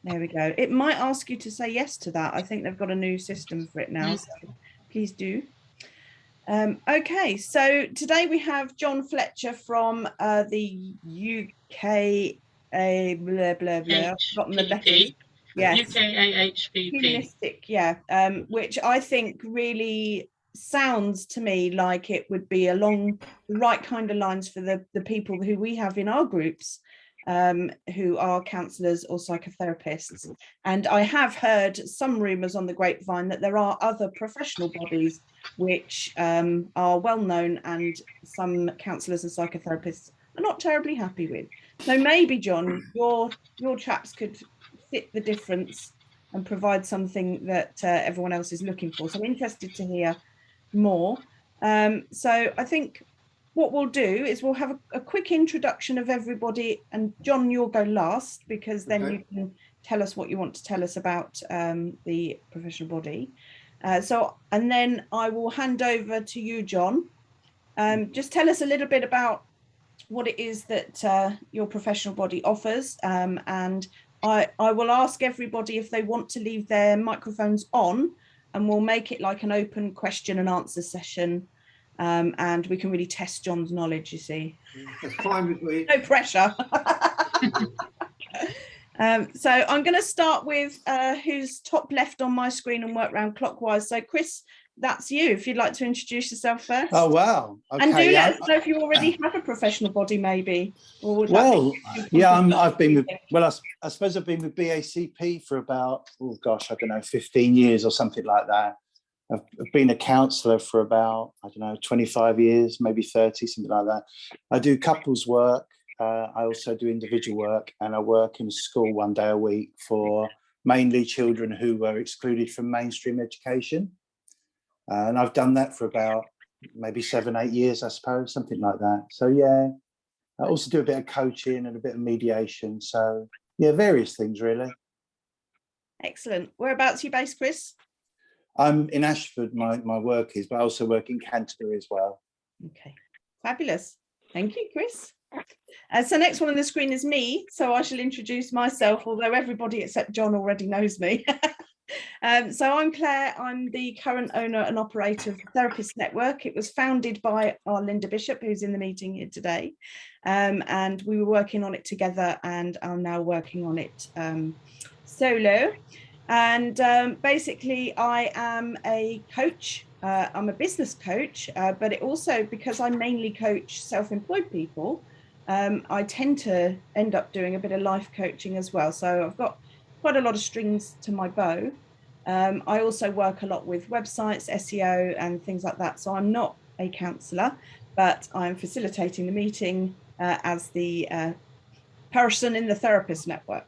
There we go. It might ask you to say yes to that. I think they've got a new system for it now, so please do. Okay, so today we have John Fletcher from the UKAHPP. Yes. UKAHPP. Humanistic, yeah, which I think really sounds to me like it would be along the right kind of lines for the people who we have in our groups, who are counsellors or psychotherapists. And I have heard some rumours on the grapevine that there are other professional bodies which are well known and some counsellors and psychotherapists are not terribly happy with. So maybe, John, your chaps could fit the difference and provide something that everyone else is looking for. So I'm interested to hear more. So I think what we'll do is we'll have a quick introduction of everybody, and John, you'll go last because then you can tell us what you want to tell us about the professional body. And then I will hand over to you, John. Just tell us a little bit about what it is that your professional body offers, and I will ask everybody if they want to leave their microphones on, and we'll make it like an open question and answer session, and we can really test John's knowledge, you see. That's fine with me. No pressure. So I'm going to start with who's top left on my screen and work round clockwise. So Chris, that's you, if you'd like to introduce yourself first. Oh, wow. Okay, and do let us know if you already have a professional body, maybe. Or would well, yeah, I've been with, well, I suppose I've been with BACP for about, oh gosh, I don't know, 15 years or something like that. I've been a counsellor for about, I don't know, 25 years, maybe 30, something like that. I do couples work. I also do individual work, and I work in a school 1 day a week for mainly children who were excluded from mainstream education. And I've done that for about maybe 7, 8 years, I suppose, something like that. So, yeah, I also do a bit of coaching and a bit of mediation. So, yeah, various things, really. Excellent. Whereabouts are you based, Chris? I'm in Ashford, my work is, but I also work in Canterbury as well. Okay, fabulous. Thank you, Chris. So next one on the screen is me. So I shall introduce myself, although everybody except John already knows me. So I'm Claire. I'm the current owner and operator of the Therapist Network. It was founded by our Linda Bishop, who's in the meeting here today. And we were working on it together, and I'm now working on it solo. And basically, I am a coach. I'm a business coach, but it also, because I mainly coach self-employed people, I tend to end up doing a bit of life coaching as well. So I've got quite a lot of strings to my bow. I also work a lot with websites, SEO and things like that. So I'm not a counsellor, but I'm facilitating the meeting as the person in the Therapist Network.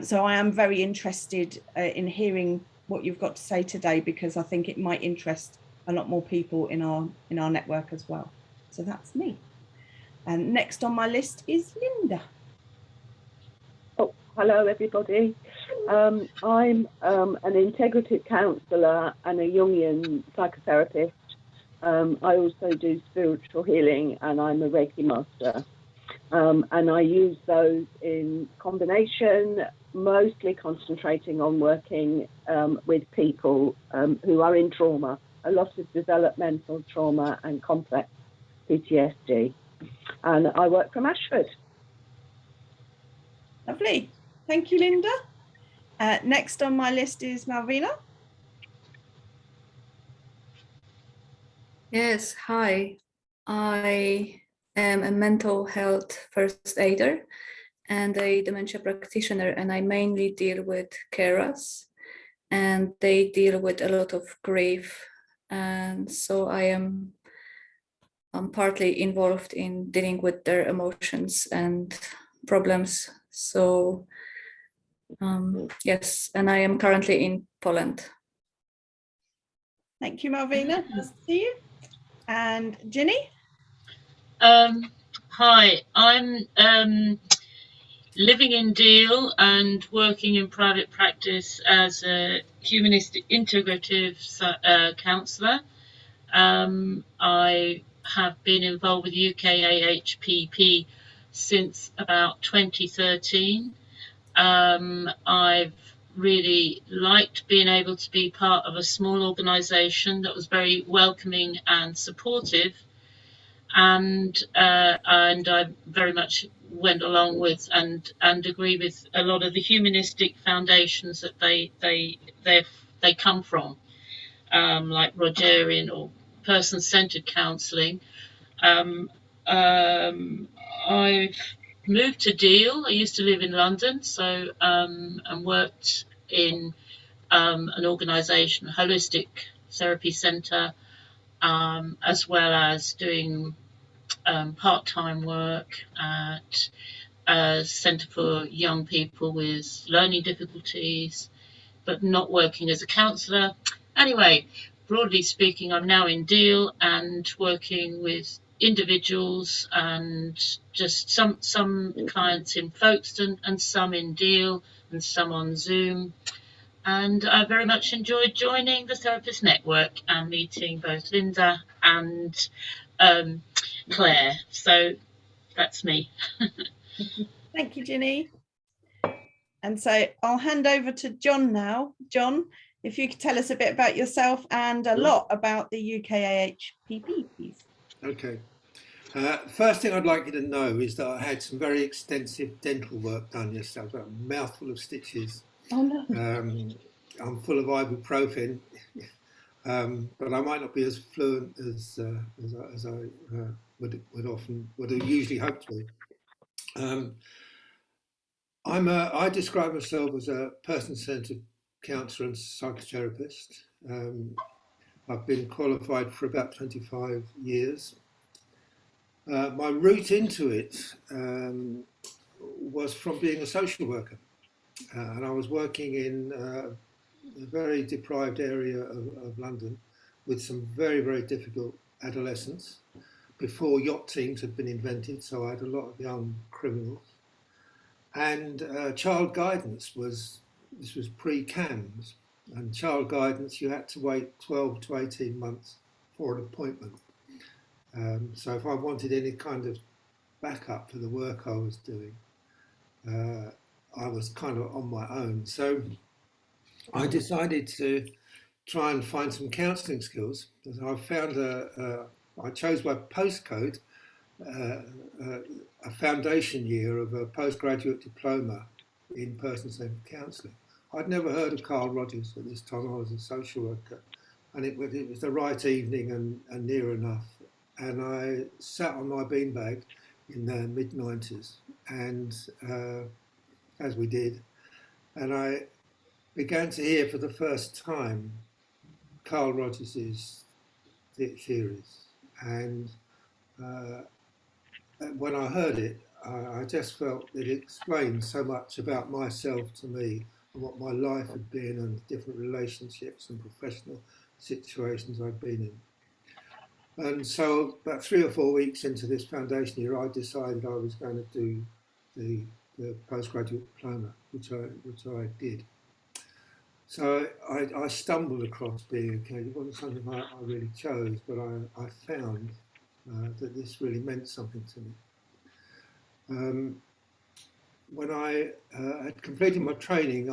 So I am very interested in hearing what you've got to say today, because I think it might interest a lot more people in our network as well. So that's me. And next on my list is Linda. Oh, hello everybody. I'm an integrative counsellor and a Jungian psychotherapist. I also do spiritual healing, and I'm a Reiki master. And I use those in combination, mostly concentrating on working with people who are in trauma, a lot of developmental trauma and complex PTSD. And I work from Ashford. Lovely. Thank you, Linda. Next on my list is Malvina. Yes, hi. I am a mental health first aider and a dementia practitioner, and I mainly deal with carers, and they deal with a lot of grief, and so I'm partly involved in dealing with their emotions and problems. So yes, and I am currently in Poland. Thank you, Malvina. Nice to see you. And Ginny? Hi, I'm living in Deal and working in private practice as a humanistic integrative counsellor. I have been involved with UKAHPP since about 2013, I've really liked being able to be part of a small organisation that was very welcoming and supportive, and I very much went along with and agree with a lot of the humanistic foundations that they come from, like Rogerian or person-centered counselling. I've moved to Deal. I used to live in London, so and worked in an organisation, a holistic therapy centre, as well as doing part-time work at a centre for young people with learning difficulties, but not working as a counsellor. Anyway, broadly speaking, I'm now in Deal and working with individuals and just some clients in Folkestone and some in Deal and some on Zoom. And I very much enjoyed joining the Therapist Network and meeting both Linda and Claire. So that's me. Thank you, Ginny. And so I'll hand over to John now. John, if you could tell us a bit about yourself and a lot about the UKAHPP, please. Okay. First thing I'd like you to know is that I had some very extensive dental work done yesterday. I've got a mouthful of stitches. Oh no. I'm full of ibuprofen, but I might not be as fluent as I would usually hope to be. I describe myself as a person-centered counsellor and psychotherapist. I've been qualified for about 25 years. My route into it was from being a social worker, and I was working in a very deprived area of London with some very, very difficult adolescents before yacht teams had been invented, so I had a lot of young criminals. And child guidance was pre-CAMS, and child guidance, you had to wait 12 to 18 months for an appointment. So if I wanted any kind of backup for the work I was doing, I was kind of on my own. So I decided to try and find some counselling skills. I found I chose by postcode a foundation year of a postgraduate diploma in person-centered counselling. I'd never heard of Carl Rogers at this time. I was a social worker, and it was the right evening and near enough. And I sat on my beanbag in the mid-90s, and as we did, and I began to hear for the first time Carl Rogers' theories. And when I heard it, I just felt it explained so much about myself to me and what my life had been and different relationships and professional situations I'd been in. And so about 3 or 4 weeks into this foundation year, I decided I was going to do the postgraduate diploma, which I did. So I stumbled across being a coach. It wasn't something I really chose, but I found that this really meant something to me. When I had completed my training,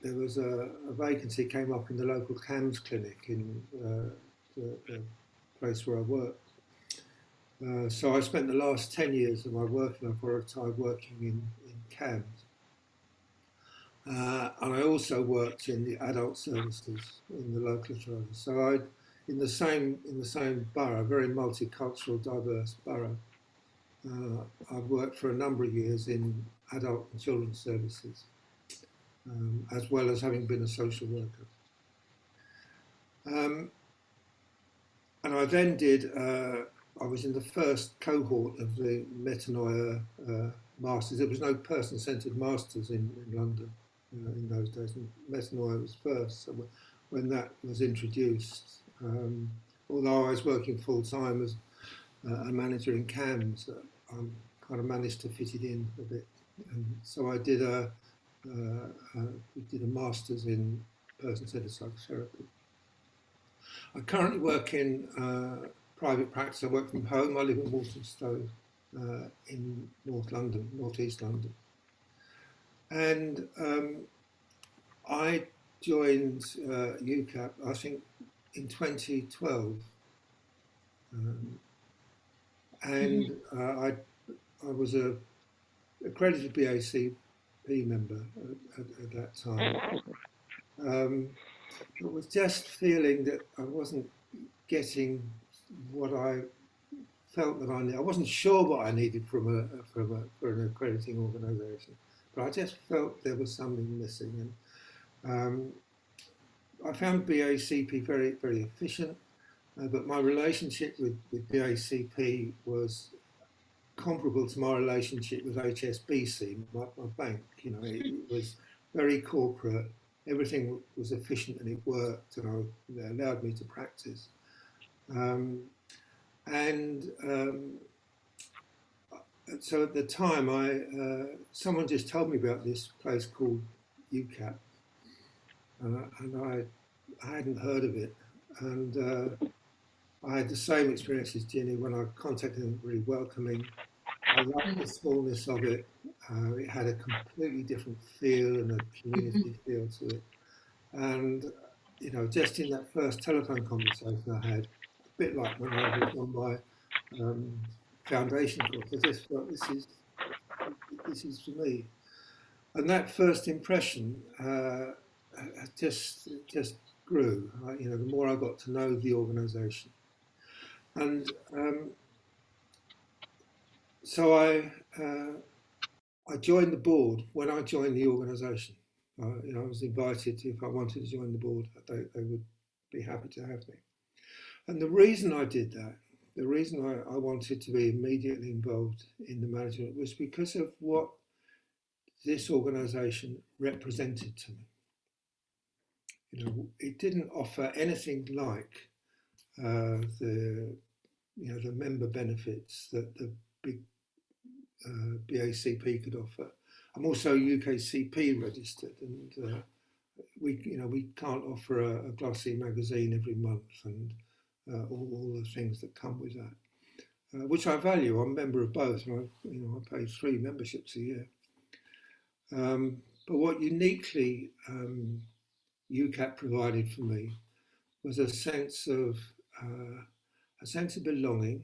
there was a vacancy came up in the local CAMS clinic in the place where I worked. So I spent the last 10 years of my working life working in CAMS. And I also worked in the adult services in the local authority. So in the same borough, very multicultural, diverse borough, I've worked for a number of years in adult and children's services, as well as having been a social worker. And I then I was in the first cohort of the metanoia masters. There was no person-centered masters in London in those days. Metanoia was first. So when that was introduced, although I was working full-time as a manager in CAMS, I kind of managed to fit it in a bit. And so I did a master's in person-centered psychotherapy. I currently work in private practice. I work from home. I live in Walthamstow in North London, North East London. And I joined UKAHPP, I think, in 2012. And I was a accredited BACP member at that time. But was just feeling that I wasn't getting what I felt that I needed. I wasn't sure what I needed for an accrediting organisation, but I just felt there was something missing. And I found BACP very, very efficient, but my relationship with BACP was comparable to my relationship with HSBC, my bank. You know, it was very corporate. Everything was efficient and it worked, and it allowed me to practice. So at the time, someone just told me about this place called UKAHPP, and I hadn't heard of it. And I had the same experience as Ginny when I contacted them, really welcoming. I liked the smallness of it. It had a completely different feel and a community feel to it. And, you know, just in that first telephone conversation I had, a bit like when I was on my foundation course, I just felt this is for me. And that first impression just grew. You know, the more I got to know the organisation. And so I joined the board. When I joined the organisation, you know, I was invited if I wanted to join the board, they would be happy to have me. And the reason I did that, the reason I wanted to be immediately involved in the management was because of what this organisation represented to me. You know, it didn't offer anything like the member benefits that the big BACP could offer. I'm also UKCP registered, and we can't offer a glossy magazine every month and all the things that come with that, which I value. I'm a member of both, and I pay 3 memberships a year. But what uniquely UKAHPP provided for me was a sense of belonging,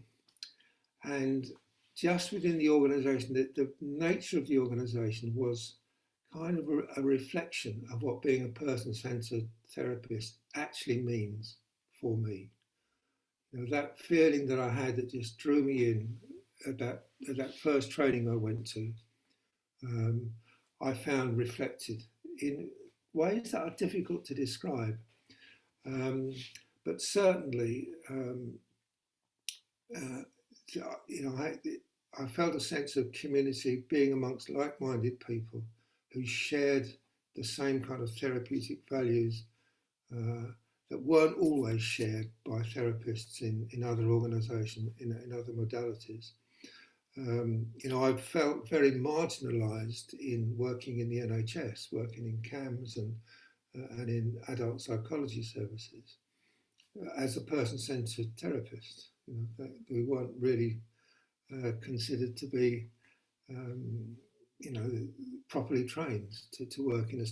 and just within the organisation, the nature of the organisation was kind of a reflection of what being a person-centred therapist actually means for me. You know, that feeling that I had that just drew me in at that first training I went to, I found reflected in ways that are difficult to describe. But certainly, I felt a sense of community, being amongst like-minded people who shared the same kind of therapeutic values that weren't always shared by therapists in other organisations, in other modalities. I felt very marginalised in working in the NHS, working in CAMS and in adult psychology services as a person-centred therapist. We weren't really considered to be, properly trained to work in a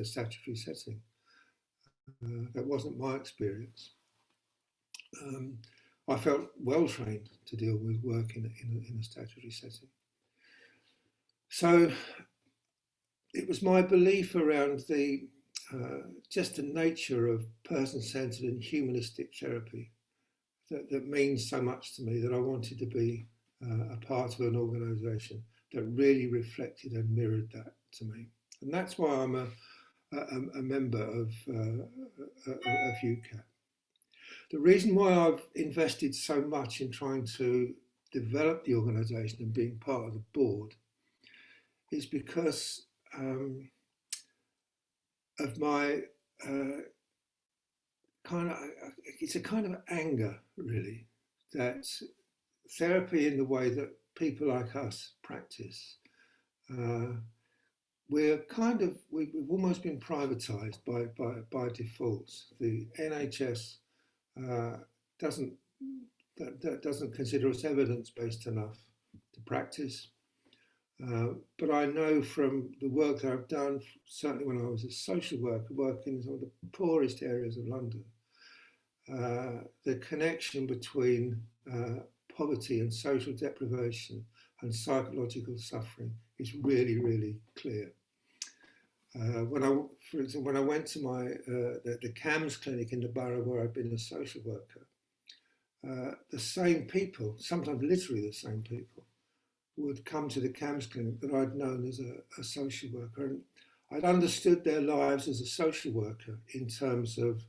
statutory setting. That wasn't my experience. I felt well trained to deal with work in a statutory setting. So it was my belief around just the nature of person-centred and humanistic therapy that means so much to me, that I wanted to be a part of an organisation that really reflected and mirrored that to me. And that's why I'm a member of UKAHPP. The reason why I've invested so much in trying to develop the organisation and being part of the board is because of my it's a kind of anger, really, that therapy in the way that people like us practice, we've almost been privatised by default. The NHS doesn't consider us evidence-based enough to practice. But I know from the work that I've done, certainly when I was a social worker, working in some of the poorest areas of London, the connection between poverty and social deprivation and psychological suffering is really, really clear. For example, when I went to the CAMS clinic in the borough where I'd been a social worker, the same people, sometimes literally the same people, would come to the CAMS clinic that I'd known as a social worker. And I'd understood their lives as a social worker in terms of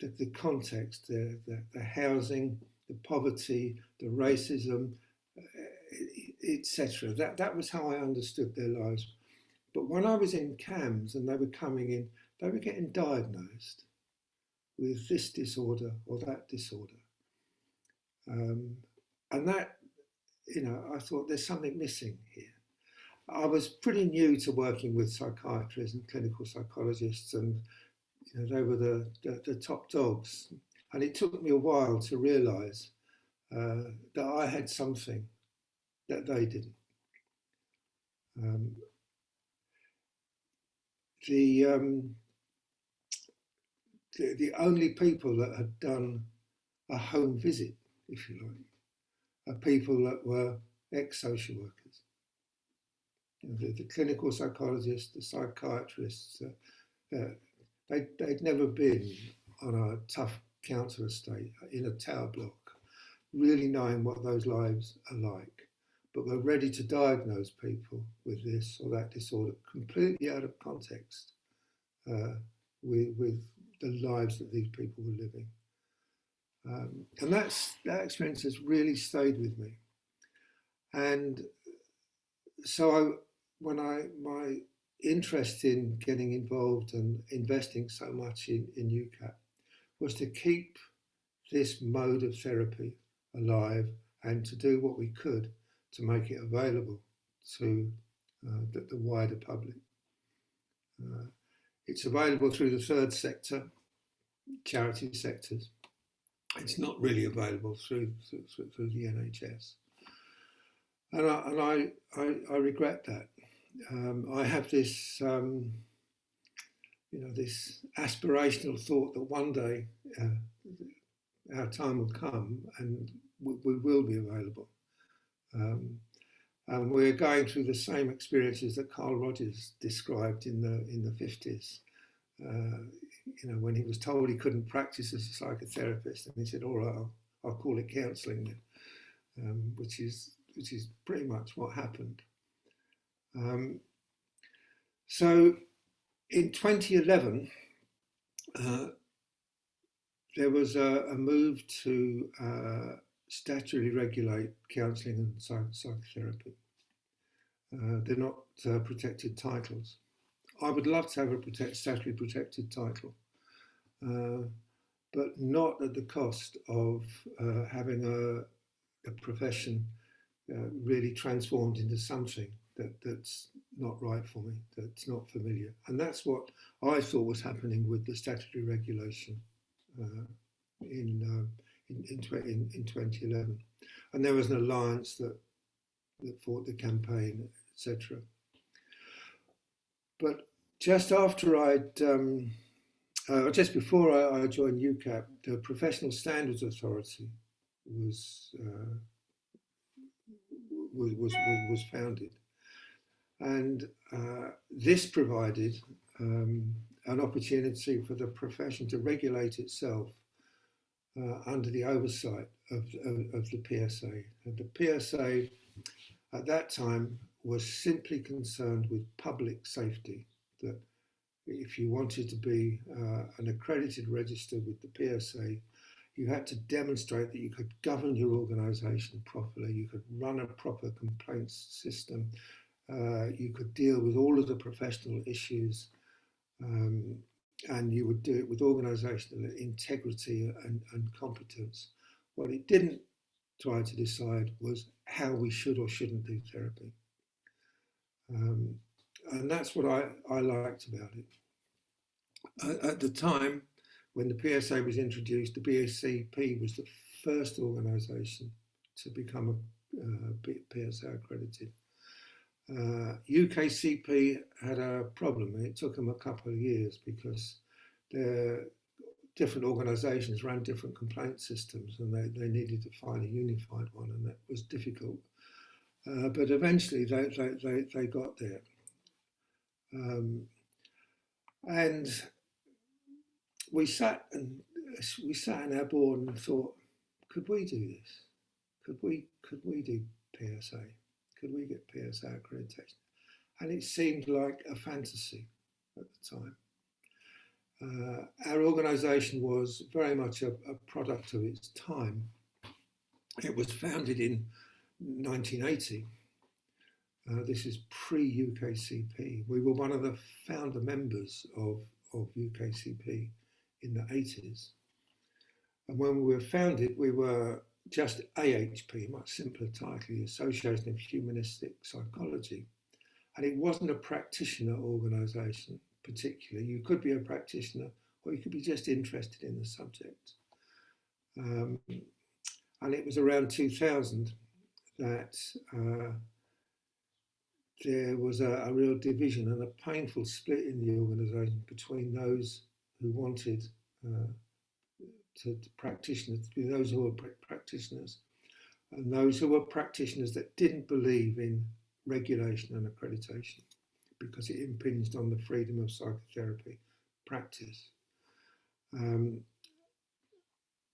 the context, the housing, the poverty, the racism, etc. That was how I understood their lives. But when I was in CAMS and they were coming in, they were getting diagnosed with this disorder or that disorder. And that, I thought there's something missing here. I was pretty new to working with psychiatrists and clinical psychologists, and they were the top dogs. And it took me a while to realise that I had something that they didn't. The only people that had done a home visit, if you like, are people that were ex-social workers. The clinical psychologists, the psychiatrists, they'd never been on a tough council estate in a tower block, really knowing what those lives are like, but were ready to diagnose people with this or that disorder completely out of context with the lives that these people were living. And that experience has really stayed with me. And so my interest in getting involved and investing so much in UKAHPP was to keep this mode of therapy alive and to do what we could to make it available to the wider public. It's available through the third sector, charity sectors. It's not really available through the NHS. And I regret that. I have this, this aspirational thought that one day our time will come and we will be available. And we're going through the same experiences that Carl Rogers described in the 50s. When he was told he couldn't practice as a psychotherapist, and he said, "All right, I'll call it counselling," which is pretty much what happened. So in 2011, there was a move to statutorily regulate counselling and psychotherapy. They're not protected titles. I would love to have a statutorily protected title, but not at the cost of having a profession really transformed into something that's not right for me, that's not familiar. And that's what I thought was happening with the statutory regulation in 2011. And there was an alliance that fought the campaign, etc. But just after just before I joined UKAHPP, the Professional Standards Authority was founded, and this provided an opportunity for the profession to regulate itself under the oversight of the PSA. And the PSA at that time was simply concerned with public safety, that if you wanted to be an accredited register with the PSA, you had to demonstrate that you could govern your organisation properly, you could run a proper complaints system, you could deal with all of the professional issues, and you would do it with organisational integrity and competence. What it didn't try to decide was how we should or shouldn't do therapy. And that's what I liked about it. At the time, when the PSA was introduced, the AHPP was the first organisation to become a PSA accredited. UKCP had a problem, and it took them a couple of years because their different organisations ran different complaint systems, and they needed to find a unified one, and that was difficult. But eventually they got there. And we sat in our board and thought, could we do this? Could we do PSA? Could we get PSA accreditation? And it seemed like a fantasy at the time. Our organisation was very much a product of its time. It was founded in 1980. This is pre-UKCP. We were one of the founder members of UKCP in the 80s. And when we were founded, we were just AHP, much simpler title, the Association of Humanistic Psychology. And it wasn't a practitioner organisation particularly. You could be a practitioner or you could be just interested in the subject. And it was around 2000 that there was a real division and a painful split in the organisation between those who wanted practitioners, those who were practitioners, and those who were practitioners that didn't believe in regulation and accreditation because it impinged on the freedom of psychotherapy practice.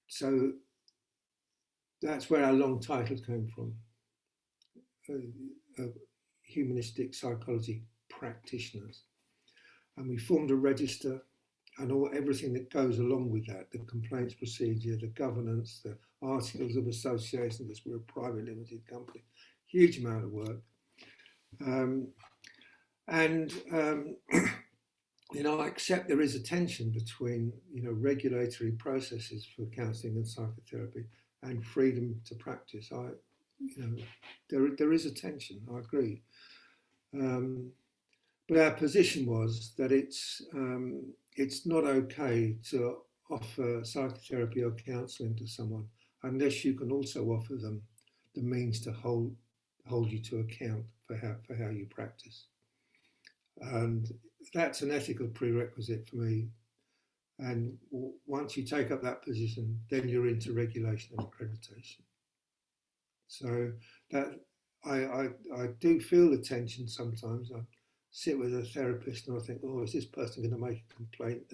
So that's where our long title came from, Humanistic Psychology Practitioners. And we formed a register and everything that goes along with that, the complaints procedure, the governance, the articles of association, because we're a private limited company, huge amount of work. I accept there is a tension between, regulatory processes for counselling and psychotherapy and freedom to practice. There is a tension, I agree. But our position was that it's not okay to offer psychotherapy or counselling to someone unless you can also offer them the means to hold you to account for how you practice. And that's an ethical prerequisite for me. And once you take up that position, then you're into regulation and accreditation. So that I do feel the tension sometimes. I sit with a therapist and I think, oh, is this person going to make a complaint?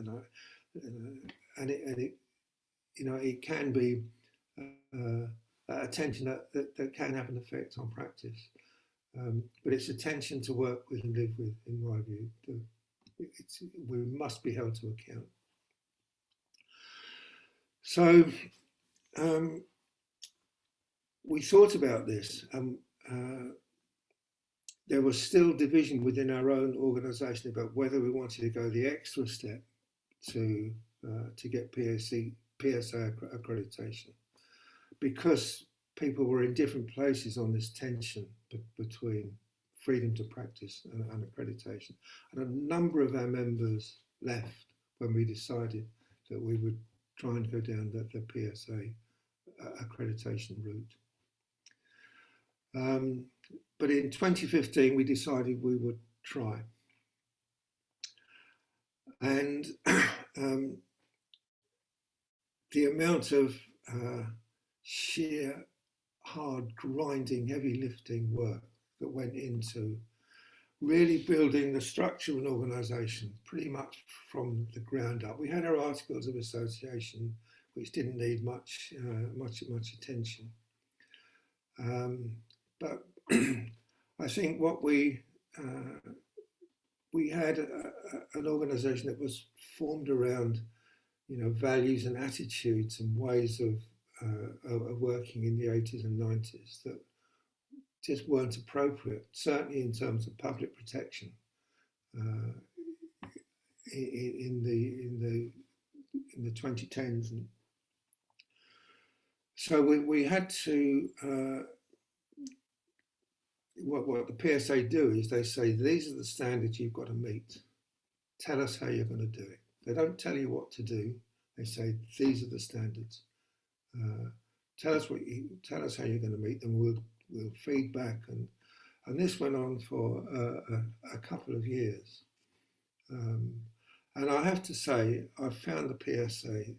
And it can be a tension that can have an effect on practice. But it's a tension to work with and live with, in my view. We must be held to account. So we thought about this. There was still division within our own organisation about whether we wanted to go the extra step to get PSA accreditation, because people were in different places on this tension between freedom to practice and accreditation. And a number of our members left when we decided that we would try and go down the PSA accreditation route. But in 2015, we decided we would try. And the amount of sheer, hard, grinding, heavy lifting work that went into really building the structure of an organisation pretty much from the ground up. We had our articles of association, which didn't need much attention. But I think what we had an organisation that was formed around, values and attitudes and ways of working in the 80s and 90s that just weren't appropriate, certainly in terms of public protection in the 2010s. And so we had to. What the PSA do is they say, these are the standards you've got to meet. Tell us how you're going to do it. They don't tell you what to do. They say, these are the standards. Tell us how you're going to meet them. We'll feed back And this went on for a couple of years. And I have to say, I found the PSA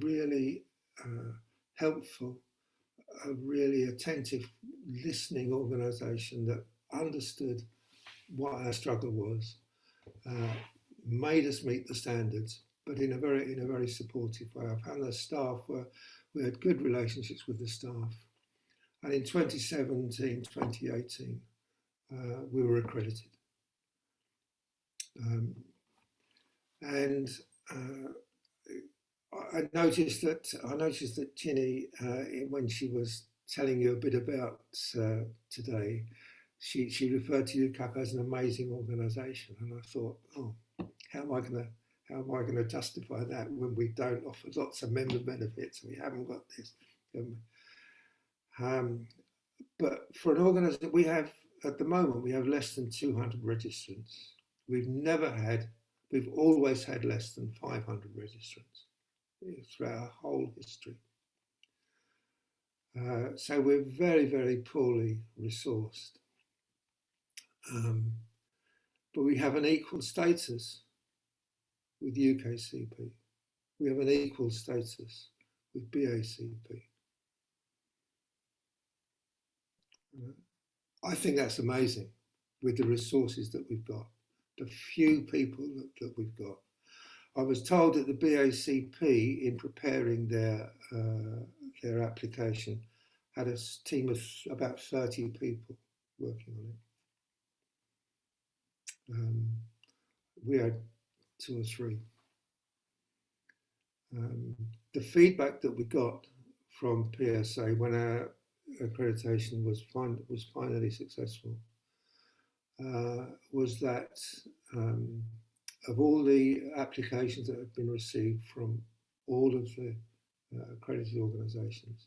really helpful, a really attentive, listening organisation that understood what our struggle was, made us meet the standards, but in a very supportive way. I found the staff we had good relationships with the staff, and in 2017, 2018, we were accredited. I noticed that Ginny, when she was telling you a bit about today, she referred to UKAHPP as an amazing organisation, and I thought, oh, how am I going to justify that when we don't offer lots of member benefits and we haven't got this? But for an organisation, at the moment we have less than 200 registrants. We've always had less than 500 registrants throughout our whole history. So we're very, very poorly resourced. But we have an equal status with UKCP. We have an equal status with BACP. I think that's amazing with the resources that we've got, the few people that we've got. I was told that the BACP, in preparing their application, had a team of about 30 people working on it. We had 2 or 3. The feedback that we got from PSA when our accreditation was finally successful was that of all the applications that have been received from all of the accredited organisations,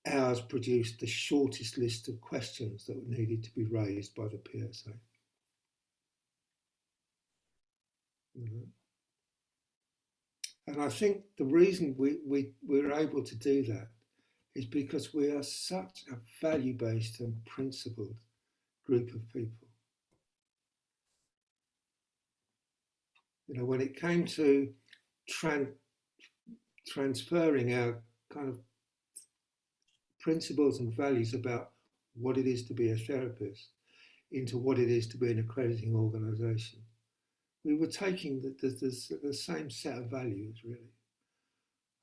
ours produced the shortest list of questions that needed to be raised by the PSA. And I think the reason we're able to do that is because we are such a value-based and principled group of people. You know, when it came to transferring our kind of principles and values about what it is to be a therapist into what it is to be an accrediting organisation, we were taking the same set of values, really.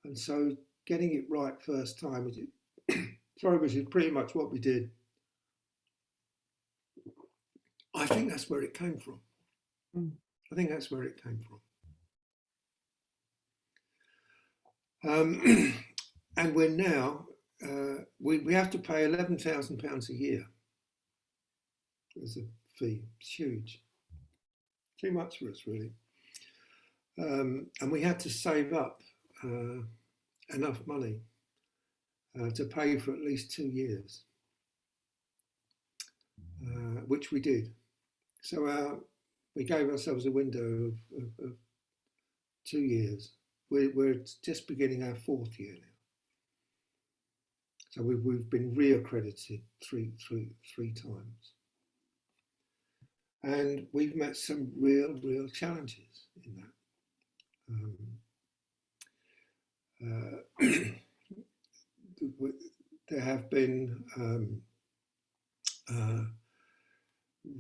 And so getting it right first time, which is pretty much what we did. I think that's where it came from. I think that's where it came from. And we're now, we have to pay £11,000 a year as a fee. It's huge. Too much for us, really. And we had to save up enough money to pay for at least 2 years, which we did. So we gave ourselves a window of 2 years. We're just beginning our 4th year now. So we've been re-accredited three times. And we've met some real challenges in that. There have been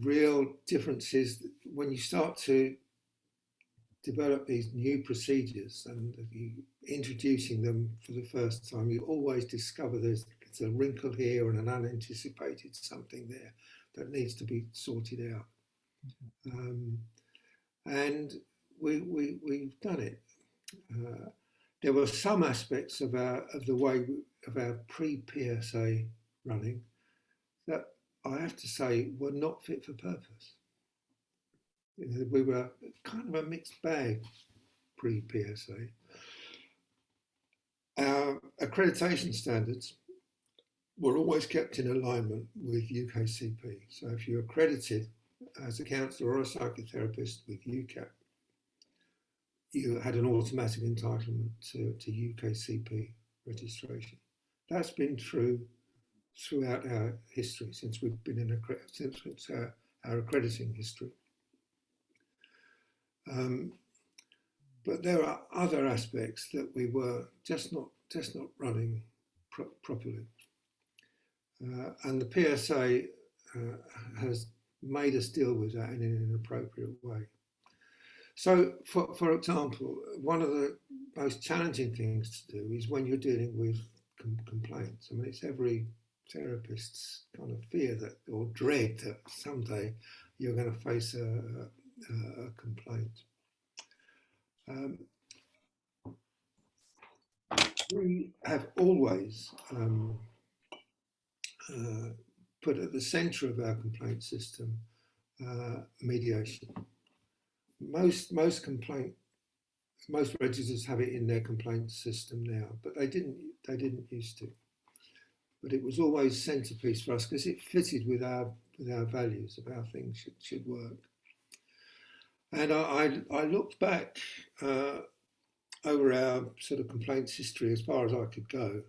real differences when you start to develop these new procedures and you introducing them for the first time. You always discover there's a wrinkle here and an unanticipated something there that needs to be sorted out. And we've done it. There were some aspects of our pre-PSA running that I have to say were not fit for purpose. You know, we were kind of a mixed bag pre-PSA. Our accreditation standards were always kept in alignment with UKCP. So if you're accredited as a counsellor or a psychotherapist with UKAHPP, you had an automatic entitlement to UKCP registration. That's been true throughout our history, since we've been in since our accrediting history. But there are other aspects that we were just not running properly, and the PSA has made us deal with that in an appropriate way. So, for example, one of the most challenging things to do is when you're dealing with complaints. I mean, it's every therapist's kind of fear that, or dread that someday you're going to face a complaint. We have always put at the centre of our complaint system mediation. Most registers have it in their complaint system now, but they didn't used to. But it was always centrepiece for us because it fitted with our values of how things should work. And I looked back over our sort of complaints history as far as I could go,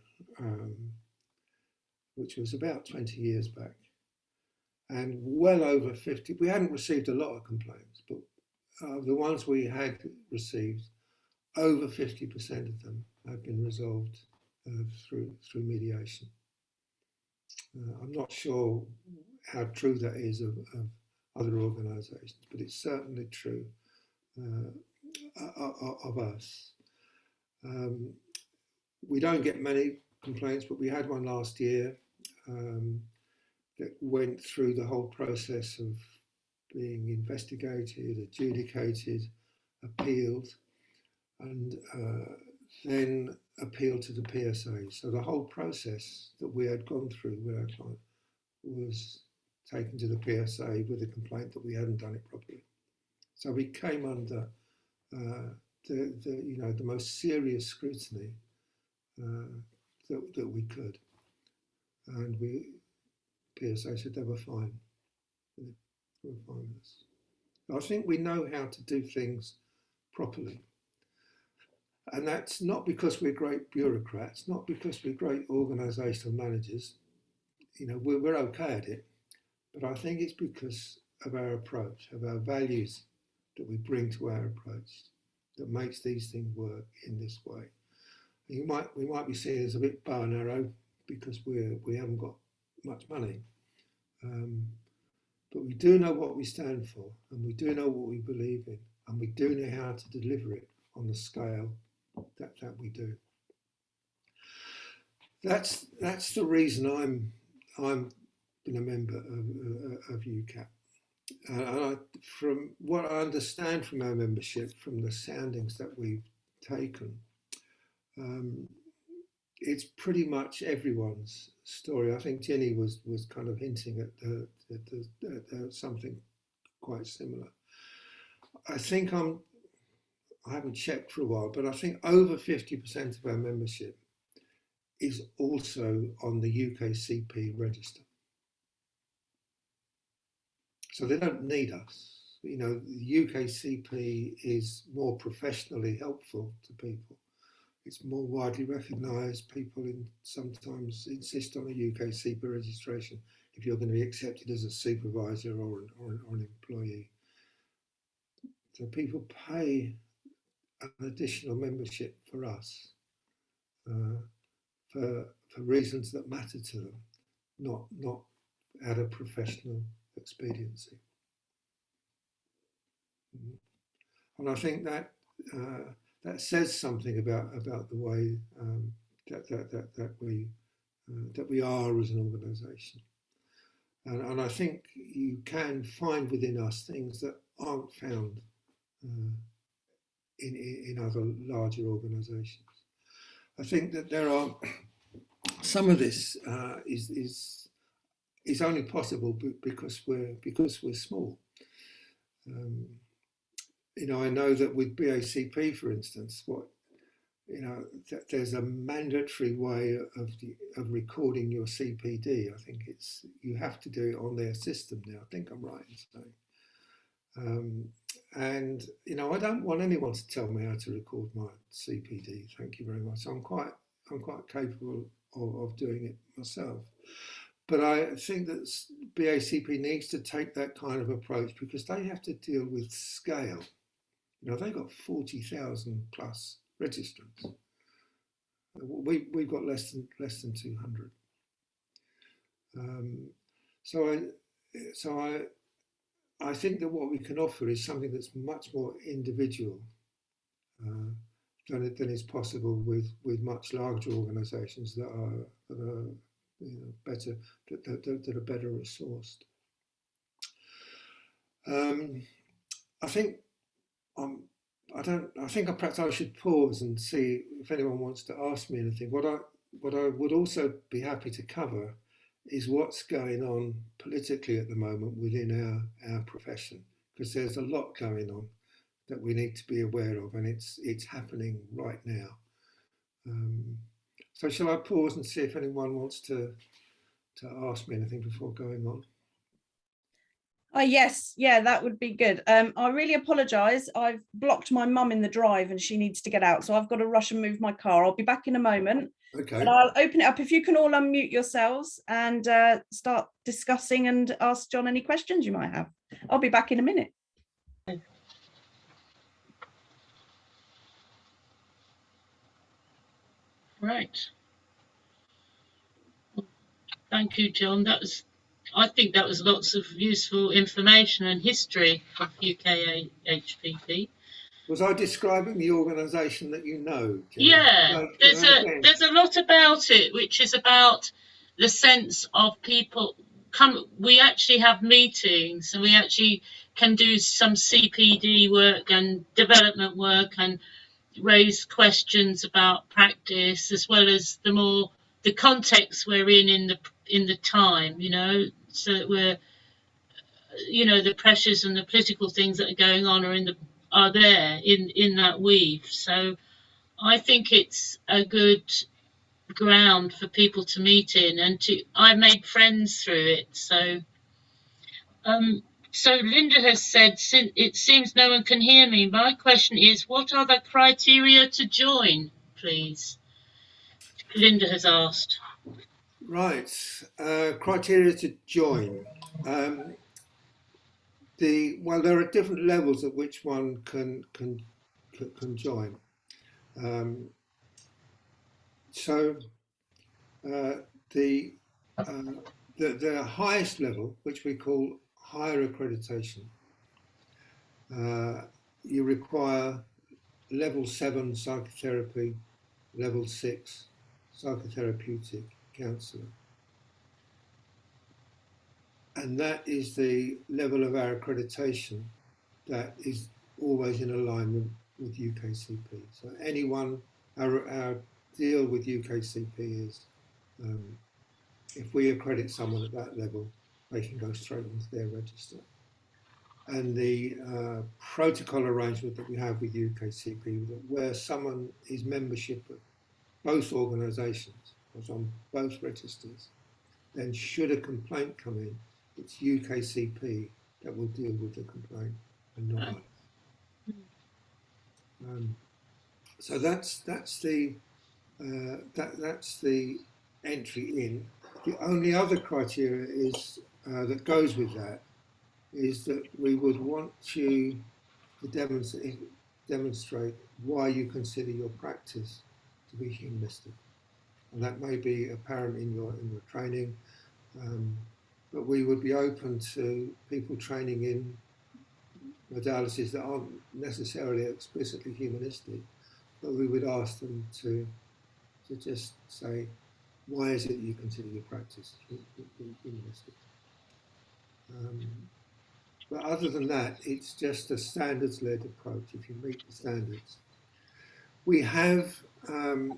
which was about 20 years back, and well over 50. We hadn't received a lot of complaints, but the ones we had received, over 50% of them have been resolved through mediation. I'm not sure how true that is of other organisations, but it's certainly true of us. We don't get many complaints, but we had one last year that went through the whole process of being investigated, adjudicated, appealed, and then appealed to the PSA. So the whole process that we had gone through with our client was taken to the PSA with a complaint that we hadn't done it properly. So we came under the most serious scrutiny that we could, and PSA said they were fine. They were fine with us. I think we know how to do things properly, and that's not because we're great bureaucrats, not because we're great organisational managers. You know, we're okay at it, but I think it's because of our approach, of our values that we bring to our approach, that makes these things work in this way. We might be seen as a bit bow and arrow because we haven't got much money, but we do know what we stand for, and we do know what we believe in, and we do know how to deliver it on the scale that we do. That's the reason I'm been a member of UKAHPP. From what I understand from our membership, from the soundings that we've taken, it's pretty much everyone's story. I think Jenny was kind of hinting at something quite similar. I think I haven't checked for a while, but I think over 50% of our membership is also on the UKCP register. So they don't need us. You know, the UKCP is more professionally helpful to people. It's more widely recognised. People sometimes insist on a UKCP registration if you're going to be accepted as a supervisor or an employee. So people pay an additional membership for us for reasons that matter to them, not out of professional expediency. And I think that that says something about the way that we are as an organisation, and I think you can find within us things that aren't found in other larger organisations. I think that there are some of this is only possible because we're small. You know, I know that with BACP, for instance, there's a mandatory way of recording your CPD. I think you have to do it on their system now. I think I'm right in saying. And you know, I don't want anyone to tell me how to record my CPD. Thank you very much. I'm quite capable of doing it myself. but I think that BACP needs to take that kind of approach because they have to deal with scale. You know, they've got 40,000 plus registrants. We've got less than 200. So I think that what we can offer is something that's much more individual than is possible with much larger organisations that are better that are better resourced. I think perhaps I should pause and see if anyone wants to ask me anything. What I would also be happy to cover is what's going on politically at the moment within our profession, because there's a lot going on that we need to be aware of, and it's happening right now. So shall I pause and see if anyone wants to ask me anything before going on? Yes, yeah, that would be good. I really apologise. I've blocked my mum in the drive and she needs to get out, so I've got to rush and move my car. I'll be back in a moment. Okay. But I'll open it up. If you can all unmute yourselves and start discussing and ask John any questions you might have. I'll be back in a minute. Right. Thank you, John. I think that was lots of useful information and history of UKAHPP. Was I describing the organisation that you know? Yeah, there's a lot about it, which is about the sense of people we actually have meetings, and we actually can do some CPD work and development work and raise questions about practice, as well as the context we're in the time, so that we're, the pressures and the political things that are going on are there in that weave. So I think it's a good ground for people to meet in, and I've made friends through it. So so Linda has said, it seems no one can hear me. My question is, what are the criteria to join, please? Linda has asked. Right, criteria to join. Well, there are different levels at which one can join. The highest level, which we call higher accreditation, you require level 7 psychotherapy, level 6 psychotherapeutic counsellor. And that is the level of our accreditation that is always in alignment with UKCP. So our deal with UKCP is if we accredit someone at that level, they can go straight onto their register. And the protocol arrangement that we have with UKCP, where someone is membership of both organisations, was on both registers, then should a complaint come in, it's UKCP that will deal with the complaint and not us. So that's the entry in. The only other criteria is that goes with that is that we would want you to demonstrate why you consider your practice to be humanistic, and that may be apparent in your training. But we would be open to people training in modalities that aren't necessarily explicitly humanistic, but we would ask them to just say, why is it you consider your practice humanistic? But other than that, it's just a standards-led approach. If you meet the standards, we have the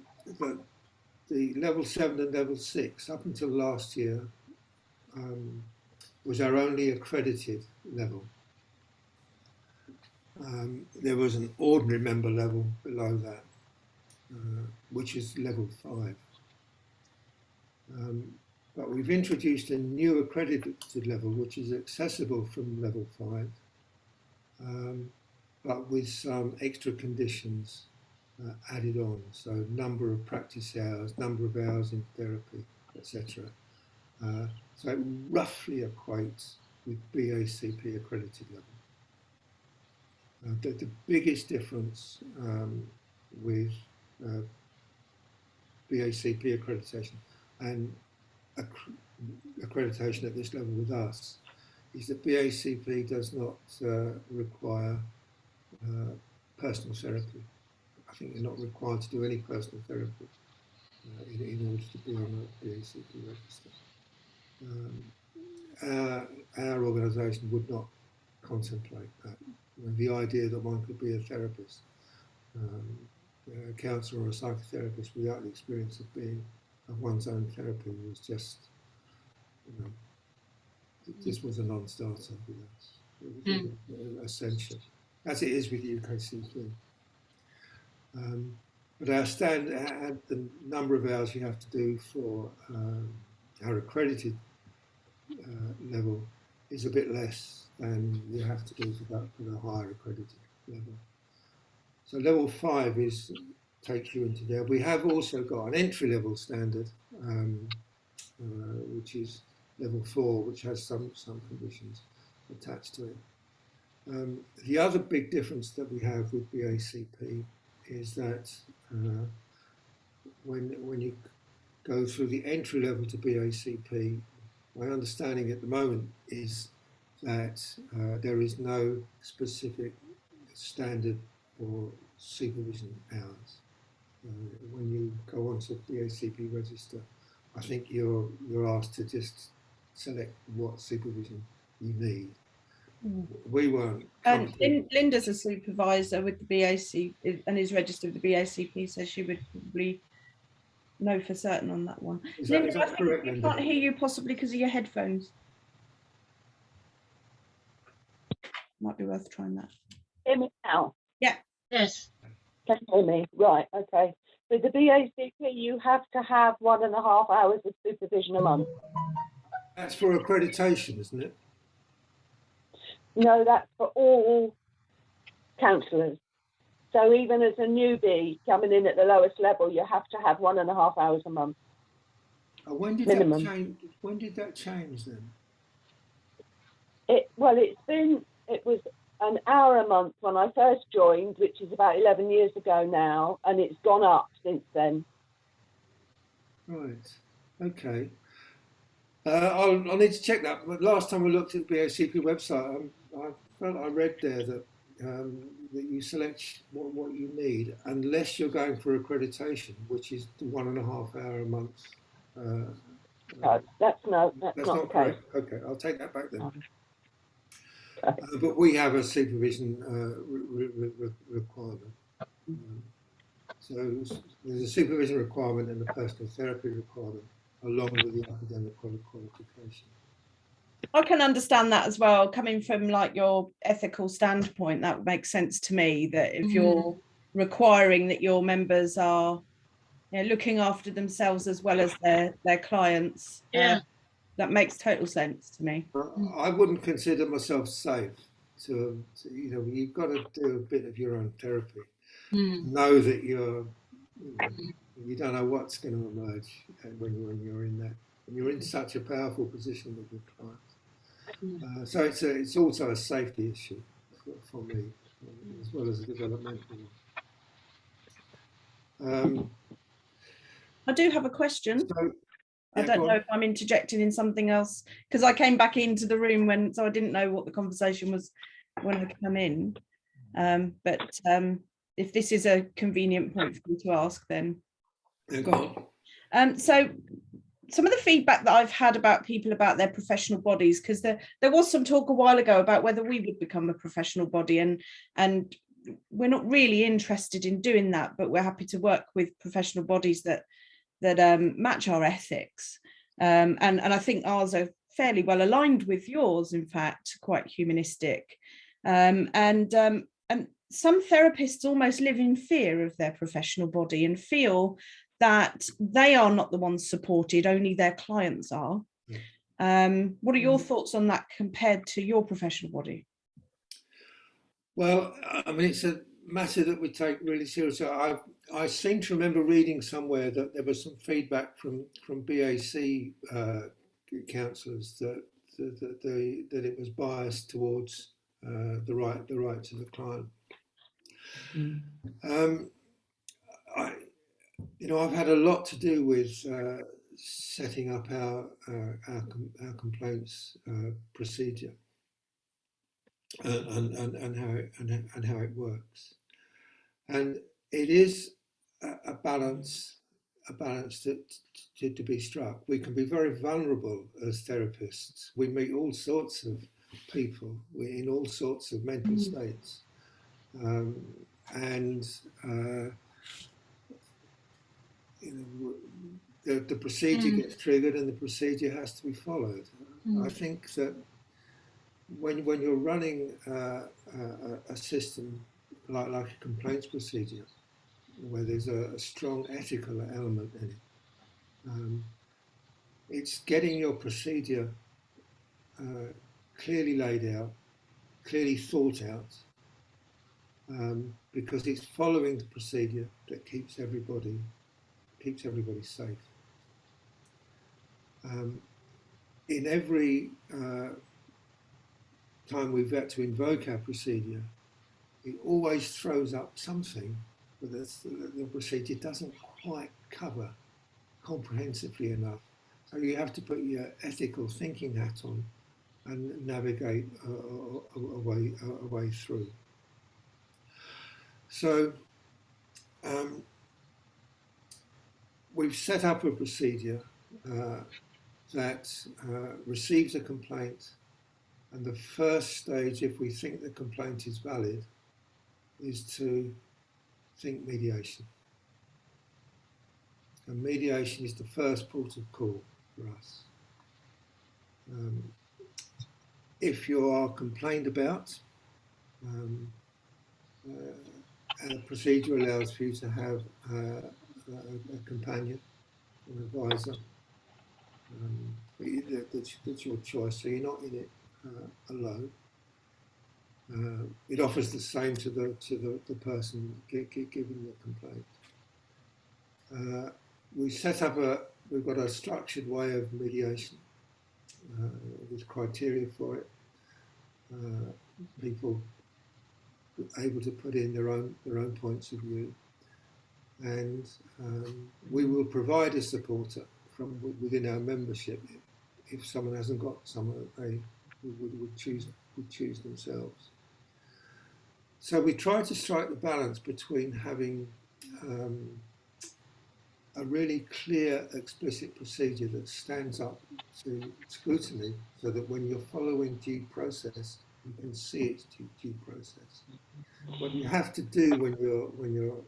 level 7 and level 6 up until last year was our only accredited level. There was an ordinary member level below that, which is level 5. But we've introduced a new accredited level, which is accessible from level 5, but with some extra conditions added on. So number of practice hours, number of hours in therapy, etc. So it roughly equates with BACP accredited level. The biggest difference with BACP accreditation and accreditation at this level with us is that BACP does not require personal therapy. I think you're not required to do any personal therapy in order to be on a BACP register. Our organisation would not contemplate that. The idea that one could be a therapist, a counsellor or a psychotherapist without the experience of one's own therapy was just, this was a non-starter with us. It was essential, as it is with UKCP. But the number of hours you have to do for our accredited level is a bit less than you have to do for the higher accredited level. So level 5 takes you into there. We have also got an entry level standard, which is level 4, which has some conditions attached to it. The other big difference that we have with BACP is that when you go through the entry level to BACP, my understanding at the moment is that there is no specific standard for supervision hours. When you go onto the AHPP register, I think you're asked to just select what supervision you need. We weren't. Linda's a supervisor with the BAC and is registered with the BACP, so she would probably know for certain on that one. Linda, is that I correct, think we Linda? can't hear you possibly because of your headphones. Might be worth trying that. Hear me now? Yeah. Yes. Can you hear me? Right, okay. With the BACP, you have to have 1.5 hours of supervision a month. That's for accreditation, isn't it? No, that's for all counsellors. So even as a newbie coming in at the lowest level, you have to have 1.5 hours a month. When did minimum. that change? When did that change then? It was an hour a month when I first joined, which is about 11 years ago now, and it's gone up since then. Right. Okay. I'll need to check that. But last time I looked at the BACP website, I read there that that you select what you need, unless you're going for accreditation, which is the 1.5 hour a month. No, that's not the correct. case. Okay, I'll take that back then. Okay. But we have a supervision requirement. So there's a supervision requirement and a personal therapy requirement, along with the academic qualification. I can understand that as well, coming from like your ethical standpoint. That would make sense to me, that if you're requiring that your members are looking after themselves as well as their clients, that makes total sense to me. I wouldn't consider myself safe to you've got to do a bit of your own therapy. Know that you don't know what's going to emerge when you're in that. When you're in such a powerful position with your clients. So it's also a safety issue for me, as well as a developmental one. I do have a question. So, I don't know if I'm interjecting in something else, because I came back into the room so I didn't know what the conversation was when I come in. But if this is a convenient point for me to ask, then go on. So some of the feedback that I've had about people about their professional bodies, because there was some talk a while ago about whether we would become a professional body, and we're not really interested in doing that, but we're happy to work with professional bodies that match our ethics, and I think ours are fairly well aligned with yours, in fact, quite humanistic, and some therapists almost live in fear of their professional body and feel that they are not the ones supported, only their clients are. What are your thoughts on that compared to your professional body? Well, I mean, it's a matter that we take really seriously. I seem to remember reading somewhere that there was some feedback from BAC counsellors that it was biased towards the right to the client. I've had a lot to do with setting up our complaints procedure and how it works, and it is a balance to be struck. We can be very vulnerable as therapists. We meet all sorts of people. We're in all sorts of mental states, the procedure gets triggered and the procedure has to be followed. I think that when you're running a system like a complaints procedure, where there's a strong ethical element in it, it's getting your procedure clearly laid out, clearly thought out, because it's following the procedure that keeps everybody safe. In every time we've had to invoke our procedure, it always throws up something that the procedure doesn't quite cover comprehensively enough. So you have to put your ethical thinking hat on and navigate a way through. So we've set up a procedure that receives a complaint, and the first stage, if we think the complaint is valid, is to think mediation. And mediation is the first port of call for us. If you are complained about, a procedure allows for you to have a companion, an advisor. That's your choice, so you're not in it alone. It offers the same to the person giving the complaint. We've got a structured way of mediation with criteria for it. People able to put in their own points of view, and we will provide a supporter from within our membership if someone hasn't got someone that they would choose themselves. So we try to strike the balance between having a really clear, explicit procedure that stands up to scrutiny, so that when you're following due process, you can see it's due process. What you have to do when you're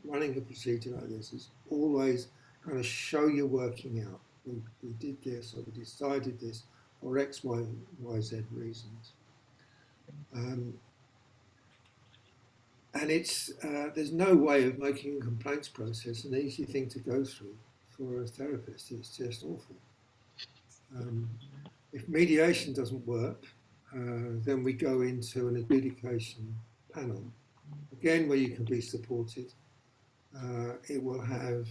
running a procedure like this is always kind of show you're working out. We did this, or we decided this, or X, Y, Z reasons. And it's there's no way of making a complaints process an easy thing to go through for a therapist. It's just awful. If mediation doesn't work, then we go into an adjudication panel, again where you can be supported. It will have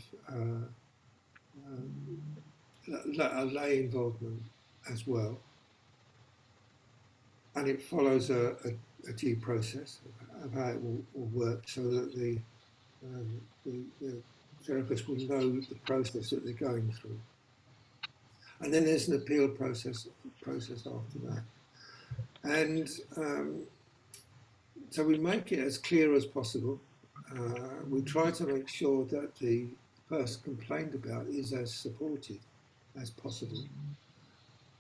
a lay involvement as well, and it follows a due process of how it will work, so that the therapist will know the process that they're going through. And then there's an appeal process after that. And so we make it as clear as possible. We try to make sure that the person complained about is as supported as possible.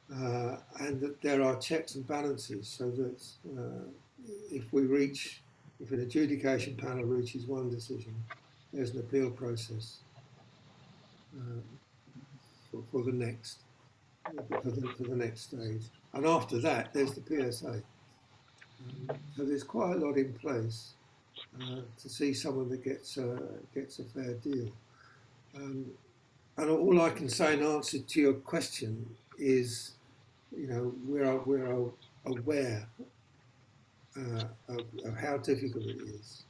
And that there are checks and balances, so that if an adjudication panel reaches one decision, there's an appeal process for the next stage, and after that there's the PSA. So there's quite a lot in place to see someone that gets a fair deal. And all I can say in answer to your question is, we're aware of how difficult it is,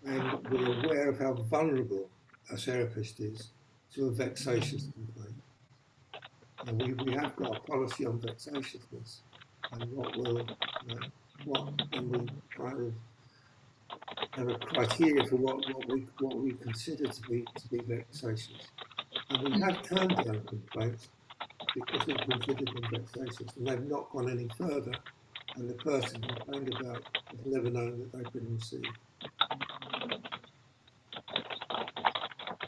and we're aware of how vulnerable a therapist is to a vexatious complaint. we have got a policy on vexatiousness, and and we kind of have a criteria for what we consider to be vexatious. And we have turned down complaints because we considered them vexatious, and they've not gone any further, and the person complained about has never known that they've been received.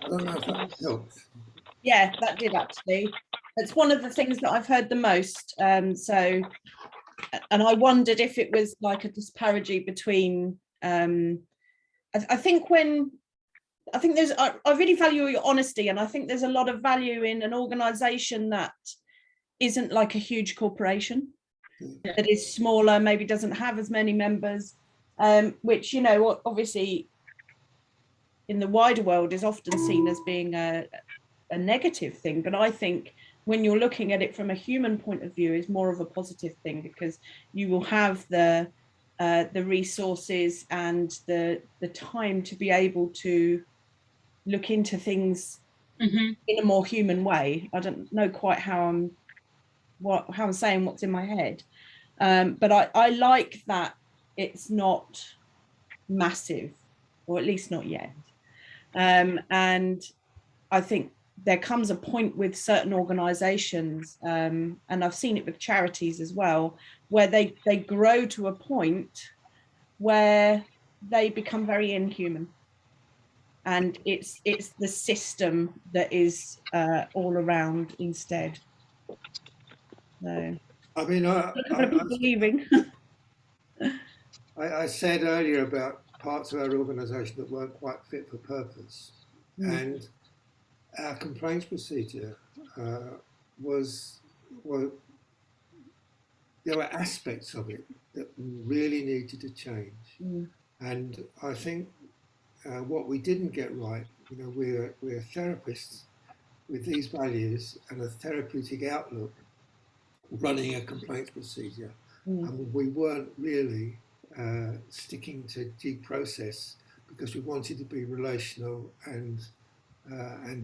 I don't know if that helps. Yeah, that did actually. It's one of the things that I've heard the most. So, and I wondered if it was like a disparity between. I think there's. I really value your honesty, and I think there's a lot of value in an organisation that isn't like a huge corporation, that is smaller, maybe doesn't have as many members, which, you know, obviously in the wider world is often seen as being a negative thing. But I think when you're looking at it from a human point of view, is more of a positive thing, because you will have the resources and the time to be able to look into things in a more human way. I don't know quite how I'm saying what's in my head, but I like that it's not massive, or at least not yet. And I think there comes a point with certain organizations, and I've seen it with charities as well, where they grow to a point where they become very inhuman, and it's the system that is all around instead. So, I mean, I said earlier about parts of our organisation that weren't quite fit for purpose, and our complaints procedure there were aspects of it that really needed to change, and I think what we didn't get right, you know, we're therapists with these values and a therapeutic outlook, running a complaints procedure, and we weren't really sticking to due process because we wanted to be relational and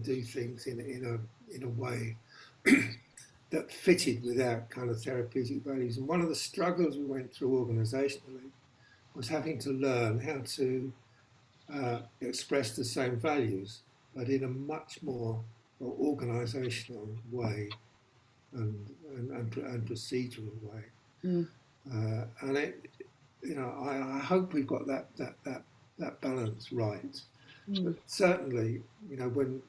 do things in a way that fitted with our kind of therapeutic values. And one of the struggles we went through organisationally was having to learn how to express the same values, but in a much more organisational way and procedural way. And it, you know, I hope we've got that balance right. But certainly, you know, when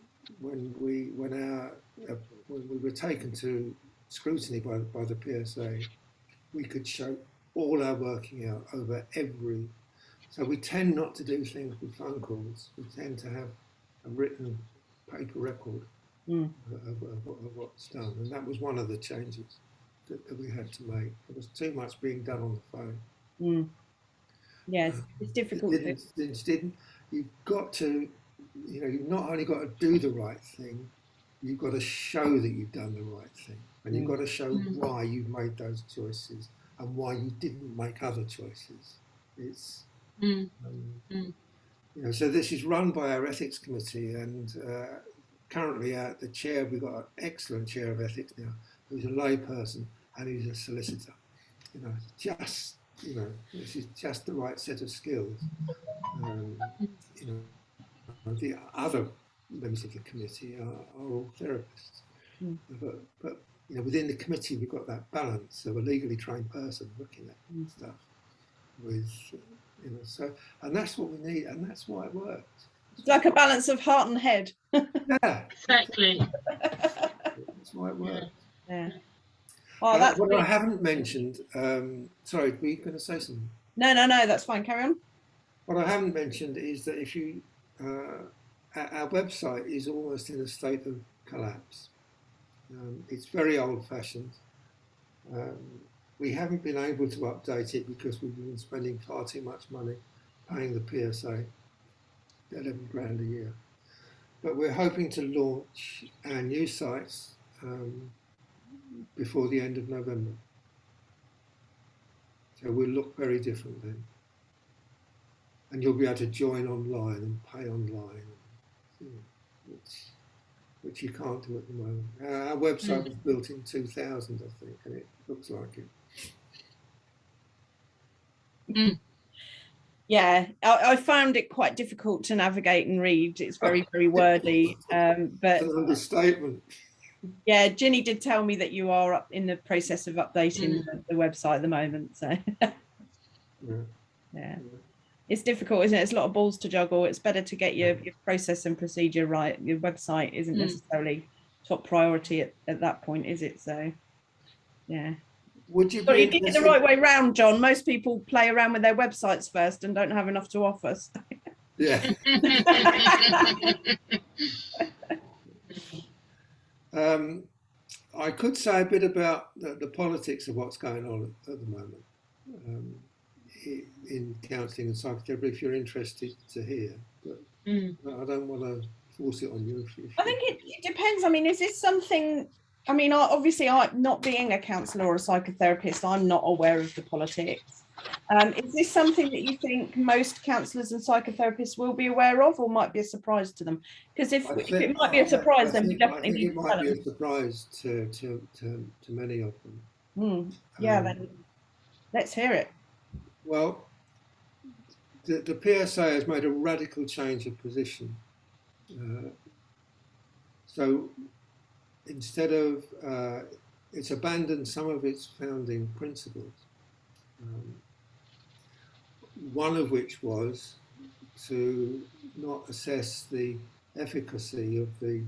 we were taken to scrutiny by the PSA, we could show all our working out over every. So we tend not to do things with phone calls. We tend to have a written paper record of what's done, and that was one of the changes that we had to make. There was too much being done on the phone. Yes, it's difficult. You've got to, you know, you've not only got to do the right thing, you've got to show that you've done the right thing, and you've got to show why you've made those choices and why you didn't make other choices. It's you know, so this is run by our ethics committee, and currently the chair, we've got an excellent chair of ethics now, who's a lay person and who's a solicitor. You know, you know, this is just the right set of skills. You know, the other members of the committee are all therapists, but you know, within the committee we've got that balance of a legally trained person looking at stuff with, you know, so, and that's what we need, and that's why it works. It's like a balance of heart and head. Yeah, exactly. That's why it works. Yeah. Oh, that's what I haven't mentioned. Sorry, were you going to say something? No, that's fine. Carry on. What I haven't mentioned is that if you, our website is almost in a state of collapse. It's very old-fashioned. We haven't been able to update it because we've been spending far too much money paying the PSA, 11 grand a year. But we're hoping to launch our new sites before the end of November. So we'll look very different then. And you'll be able to join online and pay online. which you can't do at the moment. Our website was built in 2000, I think, and it looks like it. Yeah, I found it quite difficult to navigate and read. It's very, very wordy. But it's an understatement. Yeah, Ginny did tell me that you are up in the process of updating the website at the moment. So yeah. It's difficult, isn't it? It's a lot of balls to juggle. It's better to get your process and procedure right. Your website isn't necessarily top priority at that point, is it? So yeah. Would you You're doing it the right way round, John. Most people play around with their websites first and don't have enough to offer. So. Yeah. I could say a bit about the politics of what's going on at the moment in counselling and psychotherapy, if you're interested to hear. But I don't want to force it on you. I think it depends. I mean, is this something... I mean, obviously, not being a counsellor or a psychotherapist, I'm not aware of the politics. Is this something that you think most counsellors and psychotherapists will be aware of, or might be a surprise to them? Because if it might be a surprise, then we definitely need to tell them. It might be a surprise to many of them. Yeah, then let's hear it. Well, the PSA has made a radical change of position. So instead of, it's abandoned some of its founding principles. One of which was to not assess the efficacy of the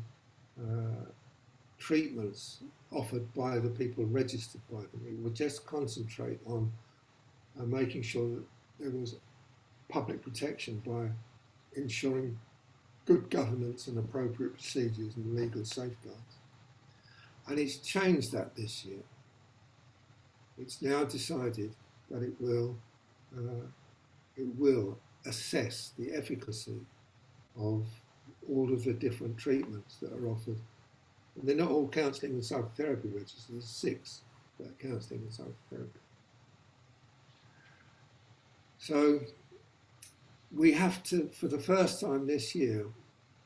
treatments offered by the people registered by them. It would just concentrate on making sure that there was public protection by ensuring good governance and appropriate procedures and legal safeguards. And it's changed that this year. It's now decided that it will assess the efficacy of all of the different treatments that are offered. And they're not all counselling and psychotherapy registered. There's 6 that are counselling and psychotherapy. So we have to, for the first time this year,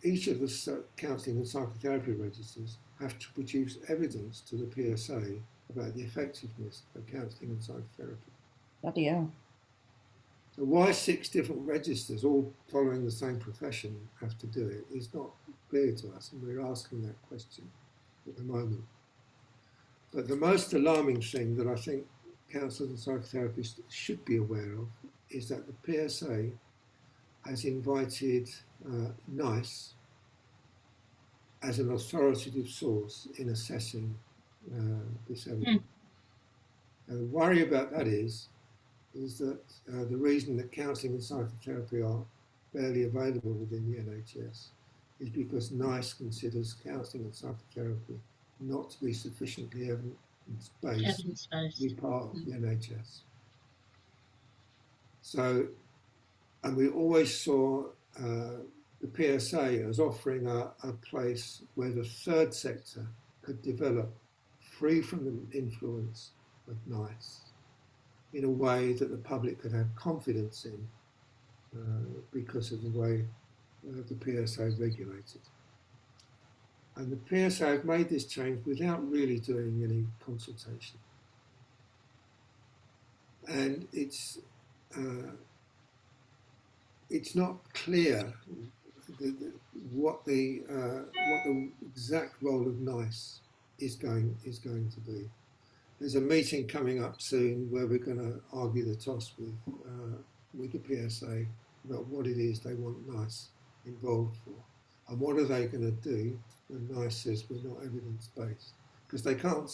each of the counselling and psychotherapy registers have to produce evidence to the PSA about the effectiveness of counselling and psychotherapy. Bloody hell. So why 6 different registers, all following the same profession, have to do it is not clear to us, and we're asking that question at the moment. But the most alarming thing that I think counsellors and psychotherapists should be aware of is that the PSA has invited NICE as an authoritative source in assessing this evidence. And the worry about that is that the reason that counselling and psychotherapy are barely available within the NHS is because NICE considers counselling and psychotherapy not to be sufficiently evidence-based to be part of the NHS. So, and we always saw the PSA as offering a place where the third sector could develop free from the influence of NICE in a way that the public could have confidence in because of the way the PSA regulated. And the PSA have made this change without really doing any consultation. And it's not clear what the exact role of NICE is going to be. There's a meeting coming up soon where we're going to argue the toss with the PSA about what it is they want NICE involved for, and what are they going to do when NICE says we're not evidence-based, because they can't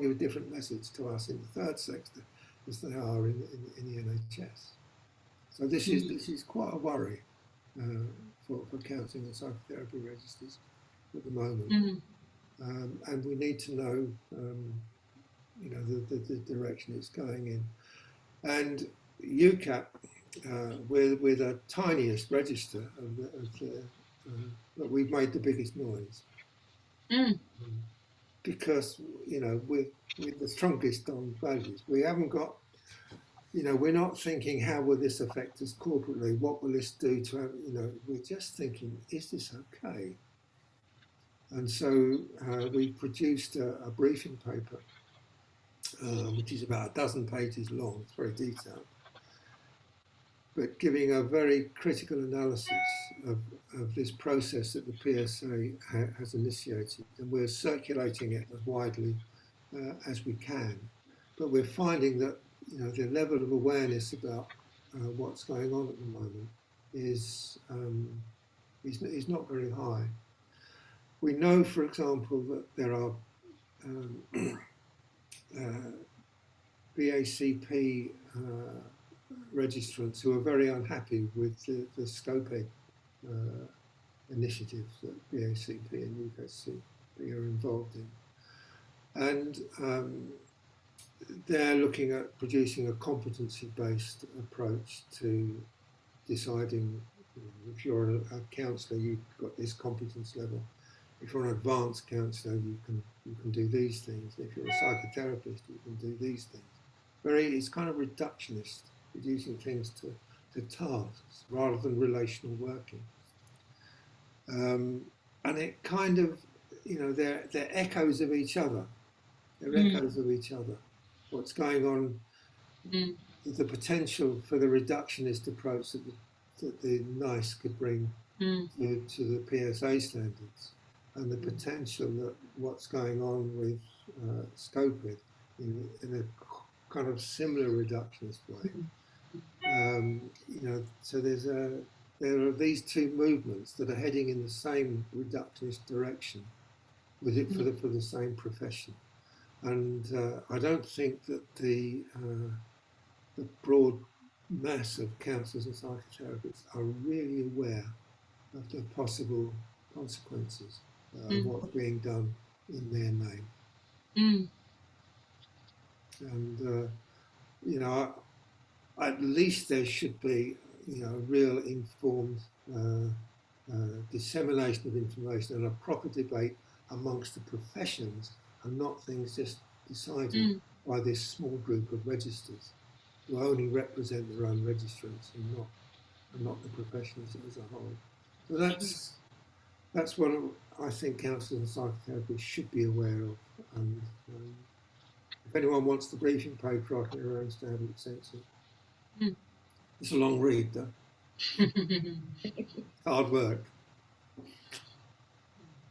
give a different message to us in the third sector as they are in the NHS. So this is quite a worry for counselling and psychotherapy registers at the moment. And we need to know, the direction it's going in. And UKAHPP, we're the tiniest register but we've made the biggest noise because we're the strongest on values. We haven't got, we're not thinking how will this affect us corporately? What will this do to? We're just thinking, is this okay? And so we produced a briefing paper, which is about 12 pages long. It's very detailed, but giving a very critical analysis of this process that the PSA has initiated. And we're circulating it as widely as we can. But we're finding that, you know, the level of awareness about what's going on at the moment is not very high. We know, for example, that there are BACP registrants who are very unhappy with the SCOPED initiatives that BACP and UKAHPP are involved in. And they're looking at producing a competency-based approach to deciding, you know, if you're a counsellor, you've got this competence level. If you're an advanced counsellor, you can do these things. If you're a psychotherapist, you can do these things. It's kind of reductionist, reducing things to tasks rather than relational working. And it kind of, you know, they're echoes of each other. They're echoes of each other. What's going on, the potential for the reductionist approach that the NICE could bring to the PSA standards, and the potential that what's going on with SCOPED in a kind of similar reductionist way. You know, so there are these two movements that are heading in the same reductionist direction with it for the same profession. And I don't think that the broad mass of counsellors and psychotherapists are really aware of the possible consequences of what's being done in their name. And, you know, at least there should be, you know, real informed dissemination of information and a proper debate amongst the professions, and not things just decided by this small group of registers who only represent their own registrants and not the professions as a whole. So that's what I think counsellors and psychotherapists should be aware of. And if anyone wants the briefing paper, I can arrange to have it sent to. It's a long read, though. Hard work.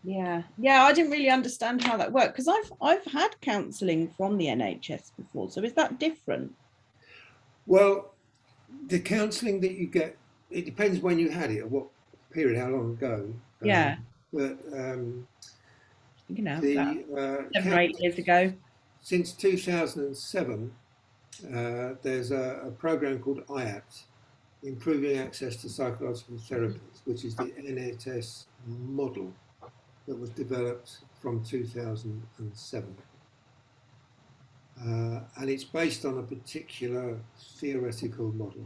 Yeah, I didn't really understand how that worked, because I've had counselling from the NHS before. So is that different? Well, the counselling that you get, it depends when you had it, or what period, how long ago. Yeah. But you know, 7 or 8 years ago. Since 2007, there's a program called AHPP, Improving Access to Psychological Therapies, which is the NHS model that was developed from 2007. And it's based on a particular theoretical model.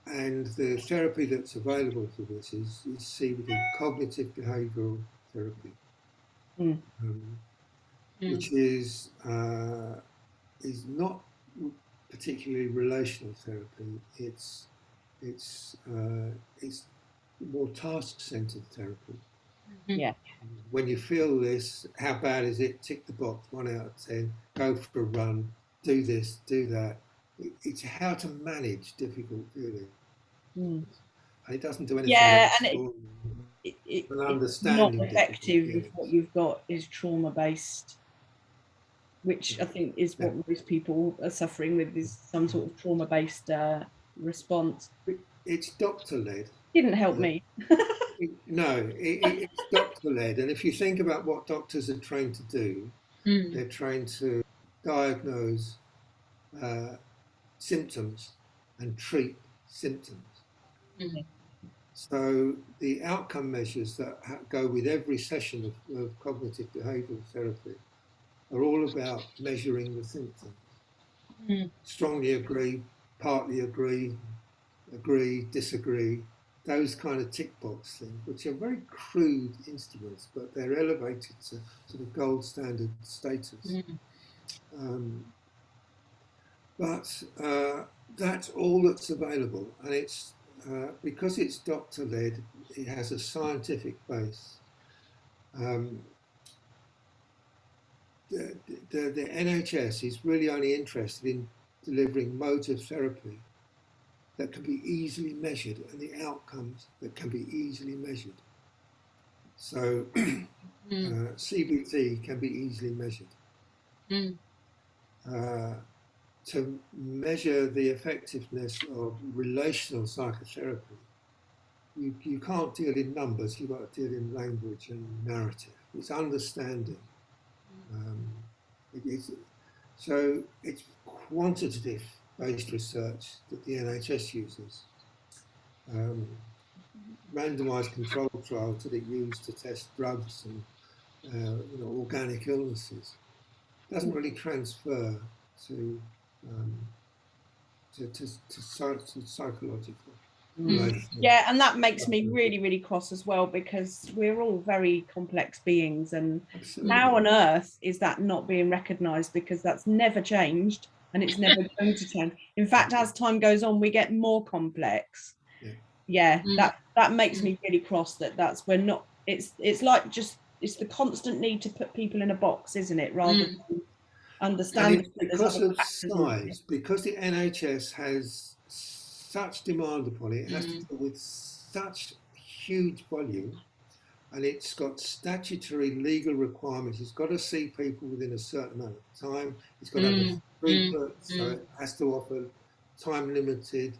And the therapy that's available for this is CBT, cognitive behavioural therapy, which is not particularly relational therapy. It's more task-centered therapy. Yeah. When you feel this, how bad is it? Tick the box, 1 out of 10. Go for a run. Do this, do that. It's how to manage difficult feelings. And it doesn't do anything. Yeah, and it's not effective if what you've got is trauma-based, which I think is what most people are suffering with, is some sort of trauma-based response. It's doctor-led. Didn't help me. No, it's doctor-led. And if you think about what doctors are trained to do, they're trained to diagnose symptoms and treat symptoms. So the outcome measures that go with every session of cognitive behavioural therapy are all about measuring the symptoms. Strongly agree, partly agree, disagree, those kind of tick box things, which are very crude instruments, but they're elevated to sort of gold standard status. But that's all that's available, and it's because it's doctor-led, it has a scientific base. The NHS is really only interested in delivering modes of therapy that can be easily measured and the outcomes that can be easily measured. So CBT can be easily measured. To measure the effectiveness of relational psychotherapy, you can't deal in numbers, you've got to deal in language and narrative. It's understanding. So it's quantitative-based research that the NHS uses. Randomised controlled trials that it used to test drugs and organic illnesses doesn't really transfer to psychological. Yeah, and that makes me really, really cross as well, because we're all very complex beings, and how on earth is that not being recognised? Because that's never changed, and it's never going to change. In fact, as time goes on, we get more complex. That makes me really cross. That's we're not. It's like just it's the constant need to put people in a box, isn't it? Rather than understand because of size, because the NHS has such demand upon it, it has to deal with such huge volume, and it's got statutory legal requirements. It's got to see people within a certain amount of time. It's got to have a throughput, so it has to offer time limited.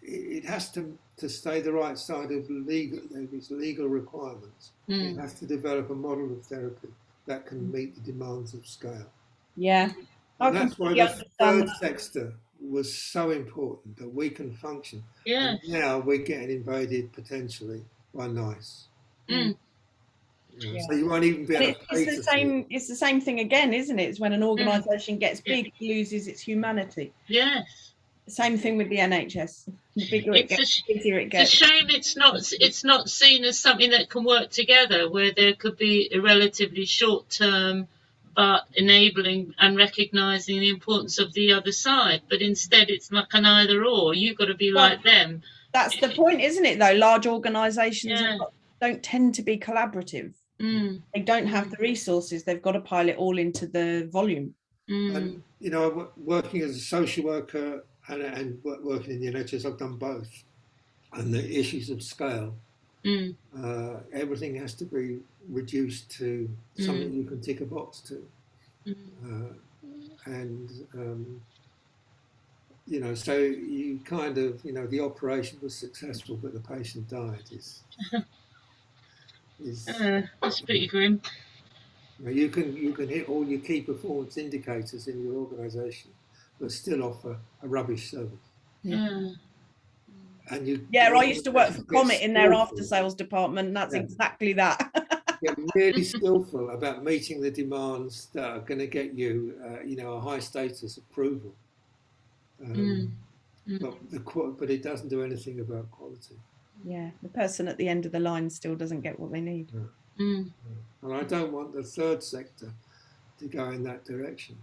It has to stay the right side of its legal requirements. It has to develop a model of therapy that can meet the demands of scale. Yeah. And that's why the third sector was so important, that we can function. And now we're getting invaded potentially by NICE. So you won't even be able to pay it's the same thing again, isn't it? It's when an organisation gets big, it loses its humanity. Yes. Same thing with the NHS. The bigger it gets, the busier it gets. It's a shame it's not seen as something that can work together, where there could be a relatively short term but enabling and recognising the importance of the other side. But instead it's like an either or. You've got to be like them. That's the point, isn't it, though? Large organisations don't tend to be collaborative. They don't have the resources. They've got to pile it all into the volume. And, working as a social worker and working in the NHS, I've done both. And the issues of scale, everything has to be reduced to something you can tick a box to. So you kind of, the operation was successful, but the patient died. That's pretty grim. You can hit all your key performance indicators in your organisation, but still offer a rubbish service. And I used to work for Comet in their after sales department, and that's exactly that. Get really skillful about meeting the demands that are going to get you, a high status approval. But it doesn't do anything about quality. Yeah, the person at the end of the line still doesn't get what they need. And I don't want the third sector to go in that direction.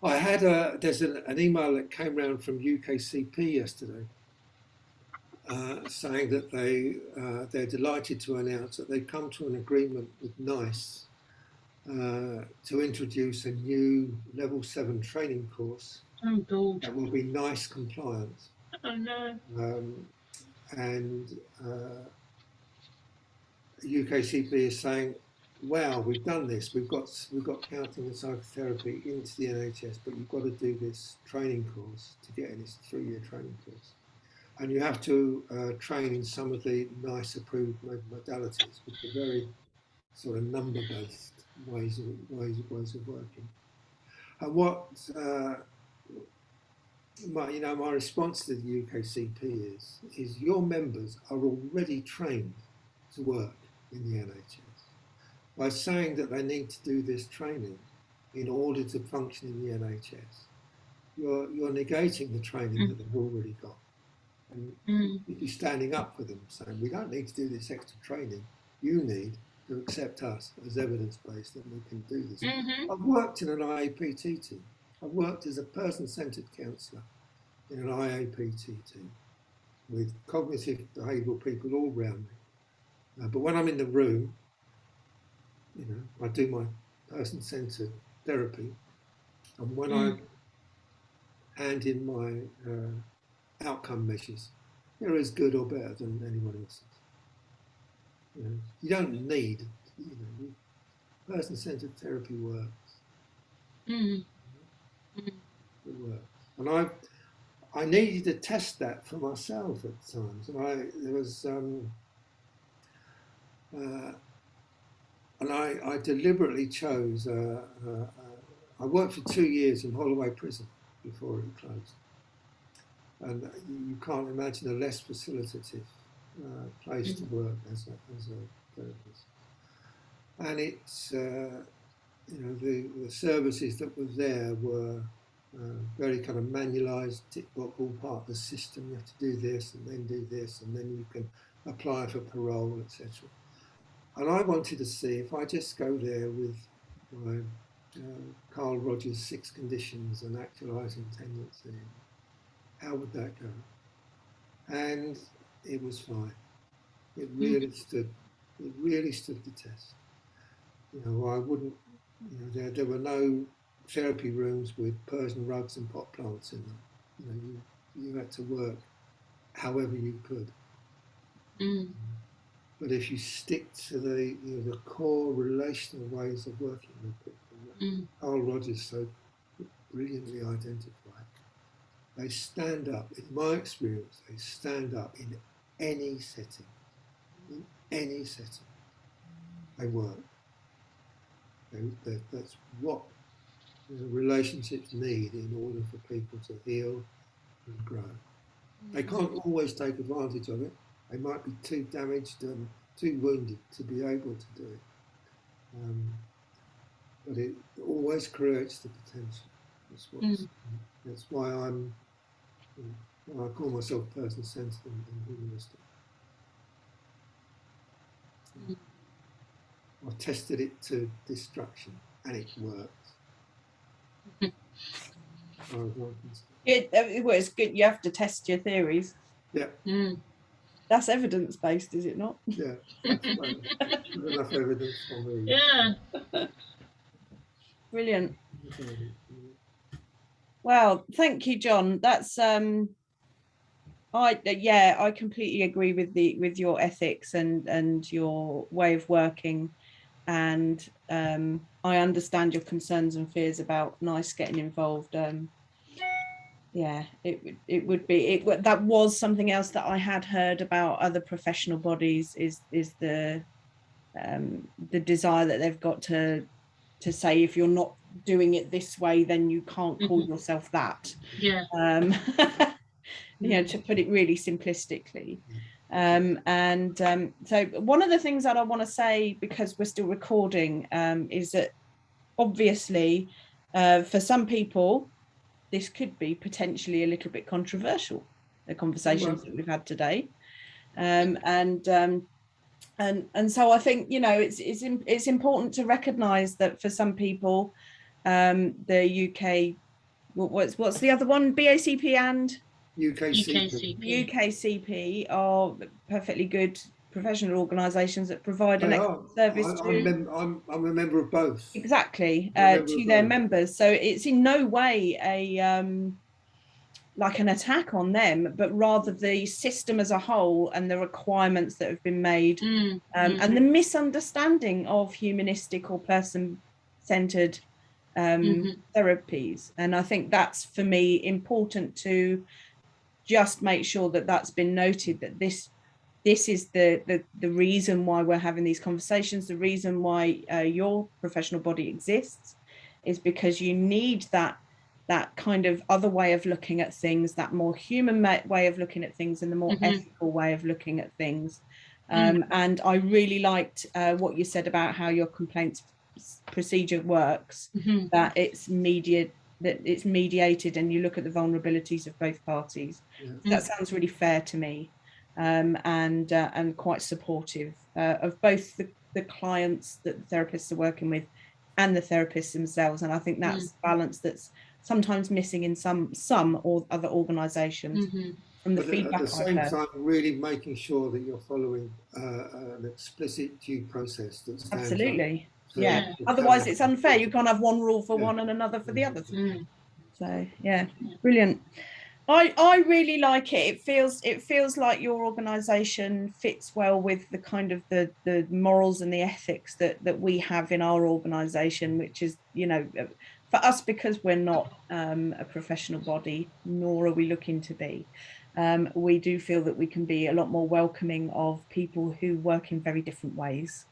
I had there's an email that came round from UKAHPP yesterday, saying that they're delighted to announce that they've come to an agreement with NICE to introduce a new level 7 training course that will be NICE compliant. Oh no. And UKAHPP is saying, wow, we've done this. We've got counselling and psychotherapy into the NHS, but you've got to do this training course to get in. It's a 3-year training course. And you have to train in some of the NICE approved modalities, which are very sort of number-based ways of working. And what my response to the UKAHPP is your members are already trained to work in the NHS. By saying that they need to do this training in order to function in the NHS, you're negating the training that they've already got. And you'd be standing up for them, saying, we don't need to do this extra training. You need to accept us as evidence-based that we can do this. I've worked in an IAPT team. I've worked as a person-centred counsellor in an IAPT team. with cognitive behavioural people all around me. But when I'm in the room, you know, I do my person-centred therapy, and when I hand in my outcome measures, they're as good or better than anyone else's. You know, you don't need, you know, person-centred therapy works. It works, and I needed to test that for myself at times, and I deliberately chose. I worked for 2 years in Holloway Prison before it closed, and you can't imagine a less facilitative place to work as a therapist. And it's you know, the services that were there were very kind of manualised, tick box, all part of the system. You have to do this and then do this, and then you can apply for parole, etc. And I wanted to see if I just go there with my Carl Rogers' 6 conditions and actualising tendency, how would that go? And it was fine. It really stood the test. You know, I wouldn't, you know, there were no therapy rooms with Persian rugs and pot plants in them. You know, you had to work however you could. But if you stick to the, you know, the core relational ways of working with people, Carl Rogers so brilliantly identified, they stand up, in my experience, they stand up in any setting. In any setting, they work. That's what relationships need in order for people to heal and grow. They can't always take advantage of it. They might be too damaged and too wounded to be able to do it. But it always creates the potential. That's why I call myself person-centered and humanistic. I've tested it to destruction, and it works. Well, it's good. You have to test your theories. Yeah. That's evidence-based, is it not? Yeah. Enough evidence for me. Yeah. Brilliant. Well, thank you, John. That's I completely agree with your ethics and your way of working, and I understand your concerns and fears about NICE getting involved. Yeah, that was something else that I had heard about other professional bodies is the desire that they've got to say, if you're not doing it this way, then you can't call yourself that. Yeah. You know, to put it really simplistically. So one of the things that I want to say, because we're still recording, is that obviously for some people this could be potentially a little bit controversial, the conversations that we've had today, and so I think, you know, it's important to recognise that for some people, the UK, what's the other one, BACP and UKAHPP are perfectly good professional organisations that provide an excellent service I'm a member of both. Exactly, to their members. So it's in no way a like an attack on them, but rather the system as a whole and the requirements that have been made, and the misunderstanding of humanistic or person-centered therapies. And I think that's, for me, important to just make sure that that's been noted, that this is the reason why we're having these conversations. The reason why your professional body exists is because you need that kind of other way of looking at things, that more human way of looking at things, and the more ethical way of looking at things. And I really liked what you said about how your complaints procedure works, that it's mediated and you look at the vulnerabilities of both parties. That sounds really fair to me, and quite supportive of both the clients that the therapists are working with and the therapists themselves. And I think that's balance that's sometimes missing in some or other organisations. from the But feedback at the I've same heard. time, really making sure that you're following an explicit due process that stands up. Absolutely. So Yeah. the Otherwise, parents it's unfair. You can- can't have one rule for Yeah. one and another for the others. Mm. So yeah, brilliant. I really like it. It feels like your organisation fits well with the kind of the morals and the ethics that we have in our organisation, which is, you know, for us, because we're not a professional body, nor are we looking to be. We do feel that we can be a lot more welcoming of people who work in very different ways.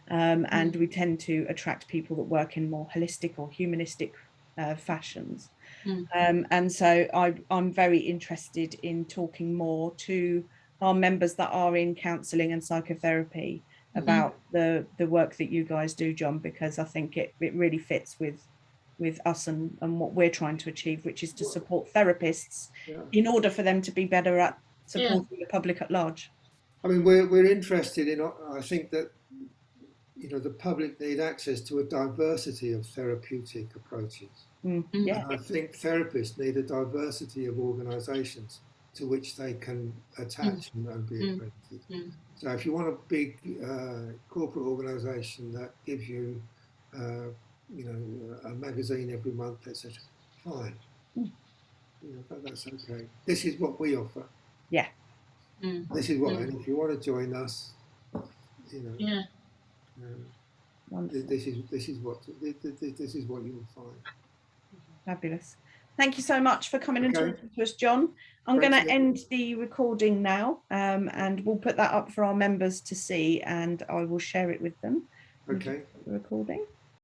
And we tend to attract people that work in more holistic or humanistic fashions. And so I'm very interested in talking more to our members that are in counselling and psychotherapy about the work that you guys do, John, because I think it really fits with us and what we're trying to achieve, which is to support therapists in order for them to be better at supporting the public at large. I mean, we're interested in, I think that, you know, the public need access to a diversity of therapeutic approaches. Yeah. And I think therapists need a diversity of organisations to which they can attach and be accredited. So if you want a big corporate organisation that gives you, you know, a magazine every month, etc., fine. You know, that's okay. This is what we offer. Yeah. This is what, and if you want to join us, you know, this is what you will find. Fabulous. Thank you so much for coming and Okay. talking to us, John. I'm Thanks, going to Nick. end the recording now, and we'll put that up for our members to see, and I will share it with them. Okay. The recording.